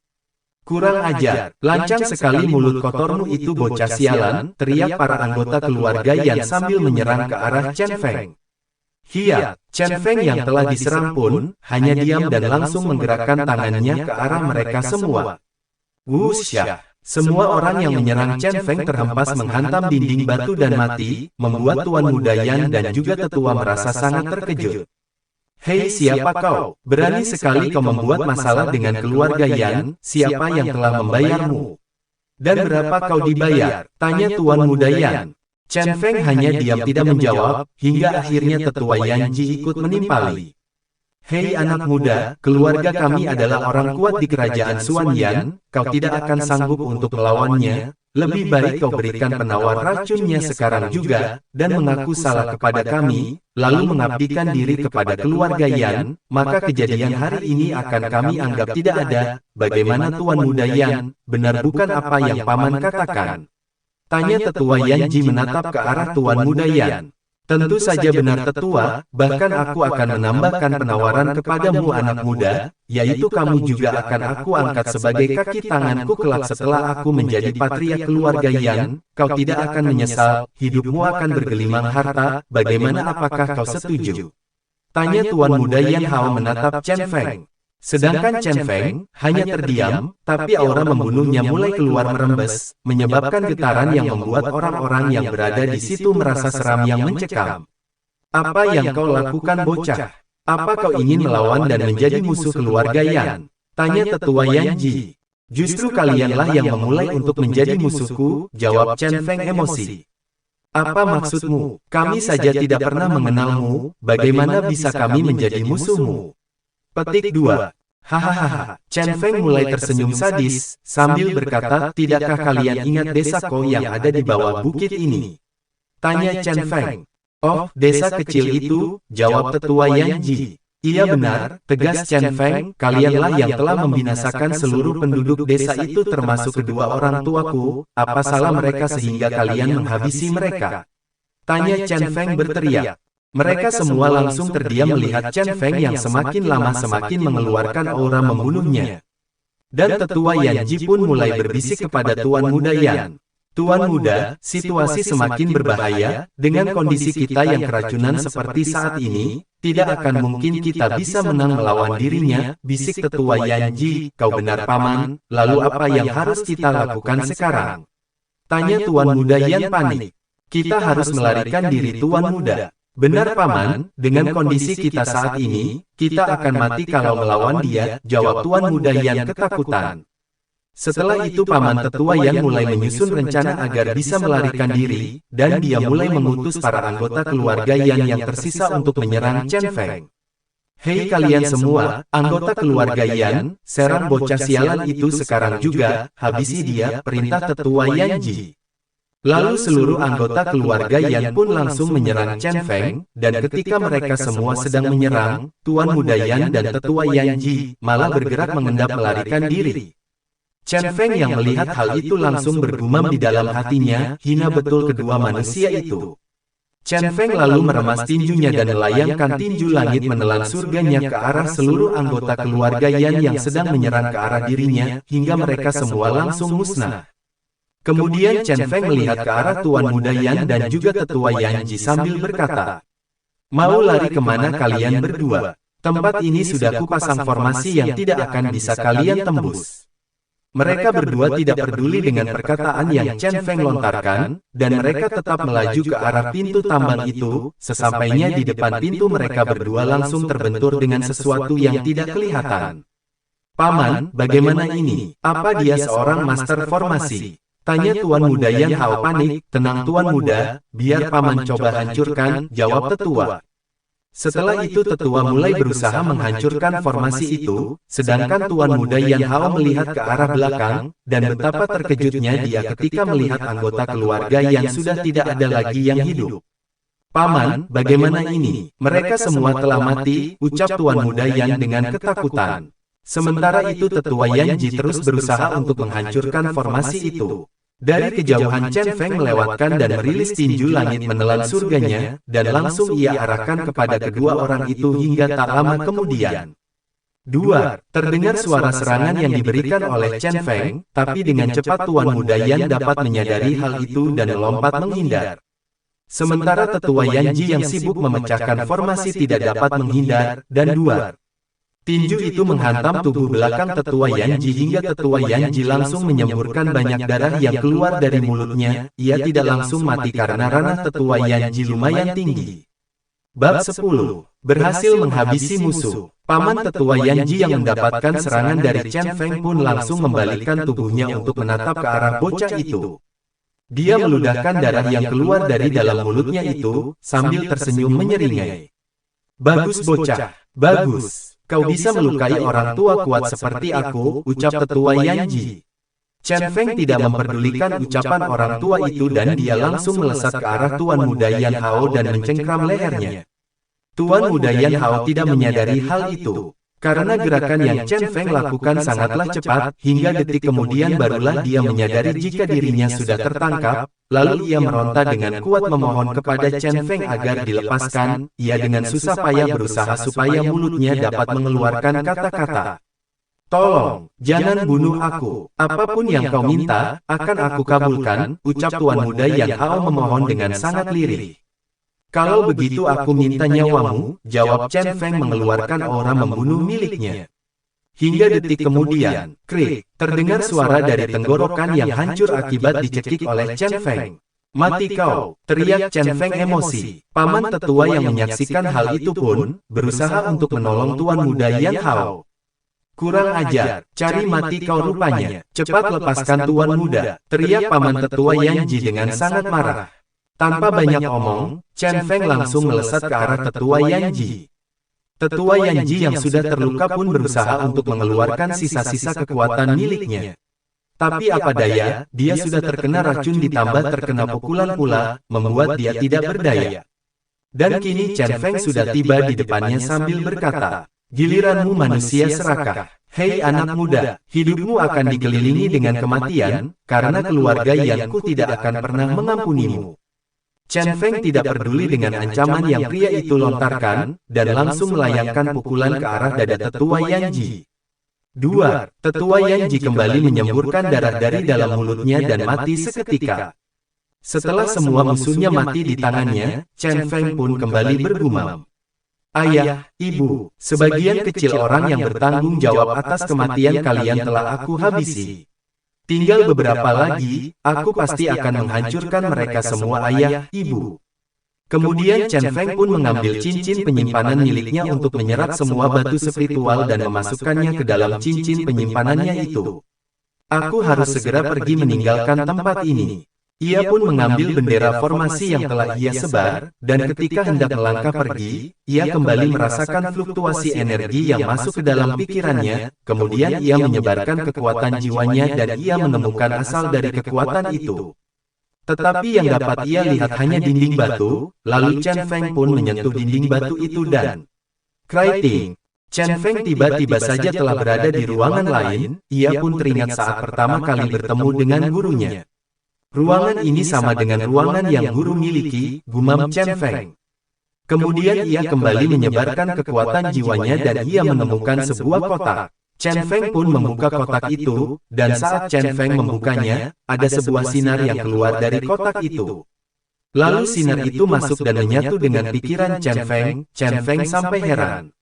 Kurang ajar, lancang sekali mulut kotormu itu bocah sialan, teriak para anggota keluarga Yan sambil menyerang ke arah Chen Feng. Hiat, Chen Feng yang telah diserang pun, hanya diam dan langsung menggerakkan tangannya ke arah mereka semua. Wusyah, semua orang yang menyerang Chen Feng terhempas menghantam dinding batu dan mati, membuat Tuan muda Yan dan juga tetua merasa sangat terkejut. Hei siapa kau? Berani sekali kau membuat masalah dengan keluarga Yan, siapa yang telah membayarmu? Dan berapa kau dibayar? Tanya Tuan muda Yan. Chen Feng hanya diam tidak menjawab, hingga akhirnya tetua Yan Ji ikut menimpali. Hei anak muda, keluarga kami adalah orang kuat di kerajaan Xuan Yan, kau tidak akan sanggup untuk melawannya, lebih baik kau berikan penawar racunnya sekarang juga, dan mengaku salah kepada kami, lalu mengabdikan diri kepada keluarga Yan, maka kejadian hari ini akan kami anggap tidak ada. Bagaimana Tuan muda Yan, benar bukan apa yang paman katakan? Tanya tetua Yan Ji menatap ke arah Tuan muda Yan. Tentu saja benar tetua, bahkan aku akan menambahkan penawaran kepadamu anak muda, yaitu kamu juga akan aku angkat sebagai kaki tanganku kelak setelah aku menjadi patria keluarga Yan, kau tidak akan menyesal, hidupmu akan bergelimang harta, bagaimana apakah kau setuju? Tanya Tuan muda Yan Hao menatap Chen Feng. Sedangkan Chen Feng hanya terdiam, tapi aura membunuhnya mulai keluar merembes, menyebabkan getaran yang membuat orang-orang yang berada di situ merasa seram yang mencekam. Apa yang kau lakukan bocah? Apa kau ingin melawan dan menjadi musuh keluarga Yan? Tanya tetua Yan Ji. Justru kalianlah yang memulai untuk menjadi musuhku, jawab Chen Feng emosi. Apa maksudmu? Kami saja tidak pernah mengenalmu, bagaimana bisa kami menjadi musuhmu? Petik 2. Hahaha, Chen Feng mulai tersenyum sadis, sambil berkata, tidakkah kalian ingat desa Ko yang ada di bawah bukit ini? Tanya Chen Feng. Oh, desa kecil itu, jawab tetua Yan Ji. Iya benar, tegas Chen Feng, kalianlah yang telah membinasakan seluruh penduduk desa itu termasuk kedua orang tuaku, apa salah mereka sehingga kalian menghabisi mereka? Tanya Chen Feng berteriak. Mereka semua langsung terdiam melihat Chen Feng yang semakin lama semakin mengeluarkan aura membunuhnya. Dan tetua Yan Ji pun mulai berbisik kepada Tuan muda Yan. Tuan muda, situasi semakin berbahaya, dengan kondisi kita yang keracunan seperti saat ini, tidak akan mungkin kita bisa menang melawan dirinya, bisik tetua Yan Ji, kau benar paman, lalu apa yang harus kita lakukan sekarang? Tanya Tuan muda Yan panik. Kita harus melarikan diri Tuan muda. Benar paman, dengan kondisi kita saat ini, kita akan mati kalau melawan dia, jawab Tuan muda Yan ketakutan. Setelah itu paman tetua Yan mulai menyusun rencana agar bisa melarikan diri, dan dia mulai mengutus para anggota keluarga Yan yang tersisa untuk menyerang Chen Feng. Hei kalian semua, anggota keluarga Yan, serang bocah sialan itu sekarang juga, habisi dia, perintah tetua Yan Ji. Lalu seluruh anggota keluarga Yan pun langsung menyerang Chen Feng, dan ketika mereka semua sedang menyerang, Tuan muda Yan dan tetua Yan Ji malah bergerak mengendap melarikan diri. Chen Feng yang melihat hal itu langsung bergumam di dalam hatinya, hina betul kedua manusia itu. Chen Feng lalu meremas tinjunya dan melayangkan tinju langit menelan surganya ke arah seluruh anggota keluarga Yan yang sedang menyerang ke arah dirinya, hingga mereka semua langsung musnah. Kemudian Chen Feng melihat ke arah Tuan muda Yan dan juga tetua Yan Ji sambil berkata, mau lari kemana kalian berdua? Tempat ini sudah kupasang formasi yang tidak akan bisa kalian tembus. Mereka berdua tidak peduli dengan perkataan yang Chen Feng lontarkan, dan mereka tetap melaju ke arah pintu tambang itu. Sesampainya di depan pintu mereka berdua langsung terbentur dengan sesuatu yang tidak kelihatan. Paman, bagaimana ini? Apa dia seorang master formasi? Tanya Tuan Muda Yan Hao panik. Tenang Tuan Muda, biar Paman coba hancurkan, jawab tetua. Setelah itu tetua mulai berusaha menghancurkan formasi itu, sedangkan Tuan Muda Yan Hao melihat ke arah belakang, dan betapa terkejutnya dia ketika melihat anggota keluarga yang sudah tidak ada lagi yang hidup. Paman, bagaimana ini? Mereka semua telah mati, ucap Tuan Muda Yan dengan ketakutan. Sementara itu tetua Yan Ji terus berusaha untuk menghancurkan formasi itu. Dari kejauhan Chen Feng melewatkan dan merilis tinju langit menelan surganya, dan langsung ia arahkan kepada kedua orang itu hingga tak lama kemudian. Terdengar suara serangan yang diberikan oleh Chen Feng, tapi dengan cepat Tuan Muda Yan dapat menyadari hal itu dan melompat menghindar. Sementara tetua Yan Ji yang sibuk memecahkan formasi tidak dapat menghindar, dan tinju itu menghantam tubuh belakang tetua Yan Ji hingga tetua Yan Ji langsung menyemburkan banyak darah yang keluar dari mulutnya. Ia tidak langsung mati karena ranah tetua Yan Ji lumayan tinggi. Bab 10. Berhasil menghabisi musuh. Paman tetua Yan Ji yang mendapatkan serangan dari Chen Feng pun langsung membalikkan tubuhnya untuk menatap ke arah bocah itu. Dia meludahkan darah yang keluar dari dalam mulutnya itu, sambil tersenyum menyeringai. Bagus bocah, bagus. Kau bisa melukai orang tua kuat seperti aku, ucap tetua Yan Ji. Chen Feng tidak memperdulikan ucapan orang tua itu dan dia langsung melesat ke arah Tuan Muda Yan Hao dan mencengkram lehernya. Tuan Muda Yan Hao tidak menyadari hal itu. Karena gerakan yang Chen Feng lakukan sangatlah cepat, hingga detik kemudian barulah dia menyadari jika dirinya sudah tertangkap, lalu ia meronta dengan kuat memohon kepada Chen Feng agar dilepaskan. Ia dengan susah payah berusaha supaya mulutnya dapat mengeluarkan kata-kata. Tolong, jangan bunuh aku. Apapun yang kau minta, akan aku kabulkan, ucap Tuan Muda Yan Hao memohon dengan sangat lirih. Kalau begitu aku minta nyawamu, jawab Chen Feng mengeluarkan aura membunuh miliknya. Hingga detik kemudian, krik, terdengar suara dari tenggorokan yang hancur akibat dicekik oleh Chen Feng. Mati kau, teriak Chen Feng emosi. Paman tetua yang menyaksikan hal itu pun, berusaha untuk menolong Tuan Muda Yan Hao. Kurang ajar, cari mati kau rupanya. Cepat lepaskan Tuan Muda, teriak Paman tetua Yan Ji dengan sangat marah. Tanpa banyak omong, Chen Feng langsung melesat ke arah tetua Yan Ji. Tetua Yan Ji yang sudah terluka pun berusaha untuk mengeluarkan sisa-sisa kekuatan miliknya. Tapi apa daya, dia sudah terkena racun ditambah terkena pukulan pula, membuat dia tidak berdaya. Dan kini Chen Feng sudah tiba di depannya sambil berkata, "Giliranmu manusia serakah. Hei anak muda, hidupmu akan dikelilingi dengan kematian, karena keluarga Yanku tidak akan pernah mengampunimu." Chen Feng tidak peduli dengan ancaman yang pria itu lontarkan, dan langsung melayangkan pukulan ke arah dada tetua Yan Ji. Tetua Yan Ji kembali menyemburkan darah dari dalam mulutnya dan mati seketika. Setelah semua musuhnya mati di tangannya, Chen Feng pun kembali bergumam. Ayah, ibu, sebagian kecil orang yang bertanggung jawab atas kematian kalian telah aku habisi. Tinggal beberapa lagi, aku pasti akan menghancurkan mereka semua ayah, ibu. Kemudian Chen Feng pun mengambil cincin penyimpanan miliknya untuk menyerap semua batu spiritual dan memasukkannya ke dalam cincin penyimpanannya itu. Aku harus segera pergi meninggalkan tempat ini. Ia pun mengambil bendera formasi yang telah ia sebar, dan ketika hendak melangkah pergi, ia kembali merasakan fluktuasi energi yang masuk ke dalam pikirannya, kemudian ia menyebarkan kekuatan jiwanya dan ia menemukan asal dari kekuatan itu. Tetapi yang dapat ia lihat hanya dinding batu, lalu Chen Feng pun menyentuh dinding batu itu dan kriting. Chen Feng tiba-tiba saja telah berada di ruangan lain, ia pun teringat saat pertama kali bertemu dengan gurunya. Ruangan ini sama dengan ruangan yang guru miliki, gumam Chen Feng. Kemudian ia kembali menyebarkan kekuatan jiwanya dan ia menemukan sebuah kotak. Chen Feng pun membuka kotak itu, dan saat Chen Feng membukanya, ada sebuah sinar yang keluar dari kotak itu. Lalu sinar itu masuk dan menyatu dengan pikiran Chen Feng sampai heran.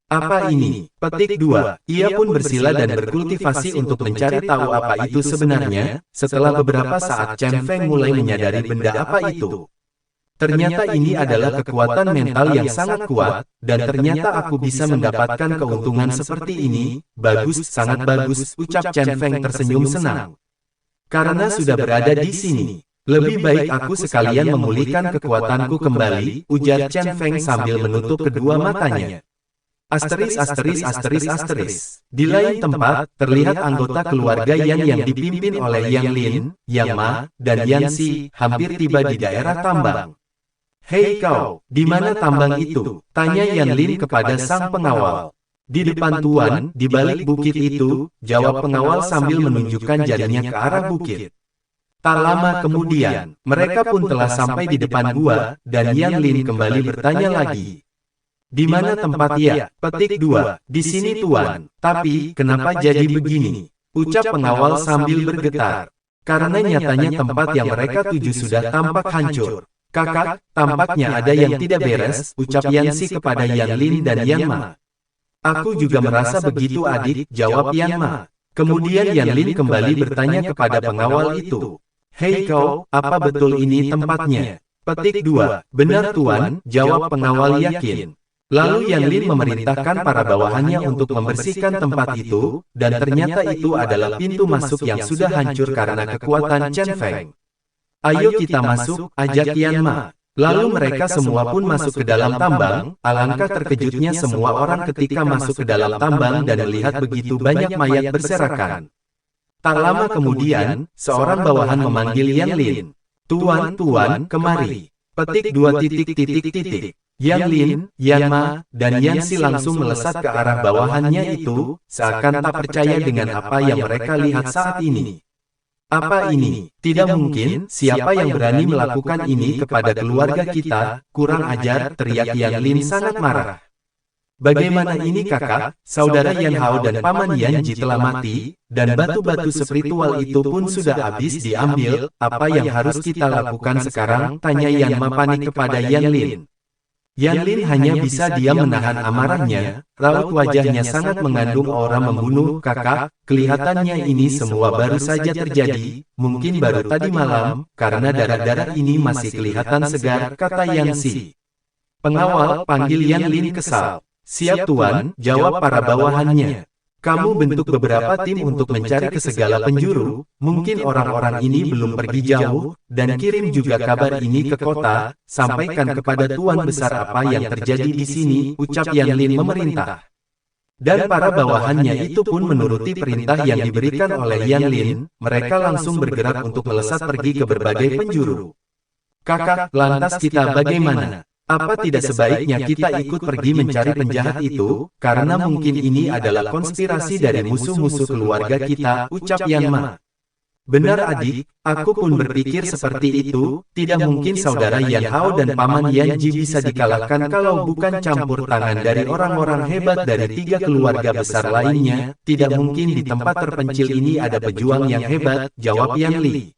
Apa ini? Petik 2. Ia pun bersila dan berkultivasi untuk mencari tahu apa itu sebenarnya. Setelah beberapa saat Chen Feng mulai menyadari benda apa itu. Ternyata ini adalah kekuatan mental yang sangat kuat, dan ternyata aku bisa mendapatkan keuntungan seperti ini. Bagus, sangat bagus, ucap Chen Feng tersenyum senang. Karena sudah berada di sini, lebih baik aku sekalian memulihkan kekuatanku kembali, ujar Chen Feng sambil menutup kedua matanya. Asteris asteris asteris asteris. Di lain tempat, terlihat anggota keluarga Yan yang dipimpin oleh Yang Lin, Yang Ma, dan Yan Si, hampir tiba di daerah tambang. Hei kau, di mana tambang itu? Tanya Yan Lin kepada sang pengawal. Di depan tuan, di balik bukit itu, jawab pengawal sambil menunjukkan jarinya ke arah bukit. Tak lama kemudian, mereka pun telah sampai di depan gua, dan Yan Lin kembali bertanya lagi. Di mana tempatnya? Petik 2. Di sini tuan. Tapi, kenapa jadi begini? Ucap pengawal sambil bergetar. Karena nyatanya tempat yang mereka tuju sudah tampak hancur. Kakak, tampaknya ada yang tidak beres, ucap Yan Si kepada Yan Lin dan Yan Ma. Aku juga merasa begitu adik, jawab Yan Ma. Kemudian Yan Lin kembali bertanya kepada pengawal itu. Hei kau, apa betul ini tempatnya? Petik 2. Benar tuan, jawab pengawal yakin. Lalu Yan Lin memerintahkan para bawahannya untuk membersihkan tempat itu, dan ternyata itu adalah pintu masuk yang sudah hancur karena kekuatan Chen Feng. Ayo kita masuk, ajak Yan Ma. Lalu mereka semua pun masuk ke dalam tambang. Alangkah terkejutnya semua orang ketika masuk ke dalam tambang dan melihat begitu banyak mayat berserakan. Tak lama kemudian, seorang bawahan memanggil Yan Lin. Tuan, kemari. Petik 2. Yan Lin, Yan Ma, dan Yan Si langsung melesat ke arah bawahannya itu, seakan tak percaya dengan apa yang mereka lihat saat ini. Apa ini? Tidak mungkin, siapa yang berani melakukan ini kepada keluarga kita? Kurang ajar, teriak Yan Lin sangat marah. Bagaimana ini kakak? Saudara Yan Hao dan paman Yan Ji telah mati, dan batu-batu spiritual itu pun sudah habis diambil. Apa yang harus kita lakukan sekarang? Tanya Yan Ma panik kepada Yan Lin. Yan Lin hanya bisa diam menahan amarahnya, raut wajahnya sangat mengandung aura membunuh. Kakak, kelihatannya ini semua baru saja terjadi, mungkin baru tadi malam, karena darah-darah ini masih kelihatan segar, kata Yan Si. Pengawal, panggil Yan Lin kesal. Siap tuan, jawab para bawahannya. Kamu bentuk beberapa tim untuk mencari ke segala penjuru, mungkin orang-orang ini belum pergi jauh, dan kirim juga kabar ini ke kota, sampaikan kepada tuan besar apa yang terjadi di sini, ucap Yan Lin memerintah. Dan para bawahannya itu pun menuruti perintah yang diberikan oleh Yan Lin, mereka langsung bergerak untuk melesat pergi ke berbagai penjuru. Kakak, lantas kita bagaimana? Apa tidak sebaiknya kita ikut pergi mencari penjahat itu, karena mungkin ini adalah konspirasi dari musuh-musuh keluarga kita, ucap Yan Ma. Benar adik, aku pun berpikir seperti itu, tidak mungkin saudara Yan Hao dan paman Yan Ji bisa dikalahkan kalau bukan campur tangan dari orang-orang hebat dari 3 keluarga besar lainnya, tidak mungkin di tempat terpencil ini ada pejuang yang hebat, jawab Yan Li.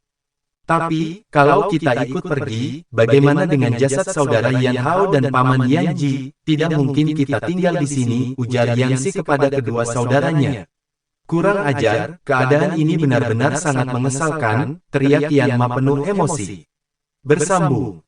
Tapi, kalau kita ikut pergi, bagaimana dengan jasad saudara Yan Hao dan paman Yan Ji? Tidak mungkin kita tinggal di sini, ujar Yan Si kepada kedua saudaranya. Kurang ajar, keadaan ini benar-benar sangat mengesalkan, teriak Yan Ma penuh emosi. Bersambung.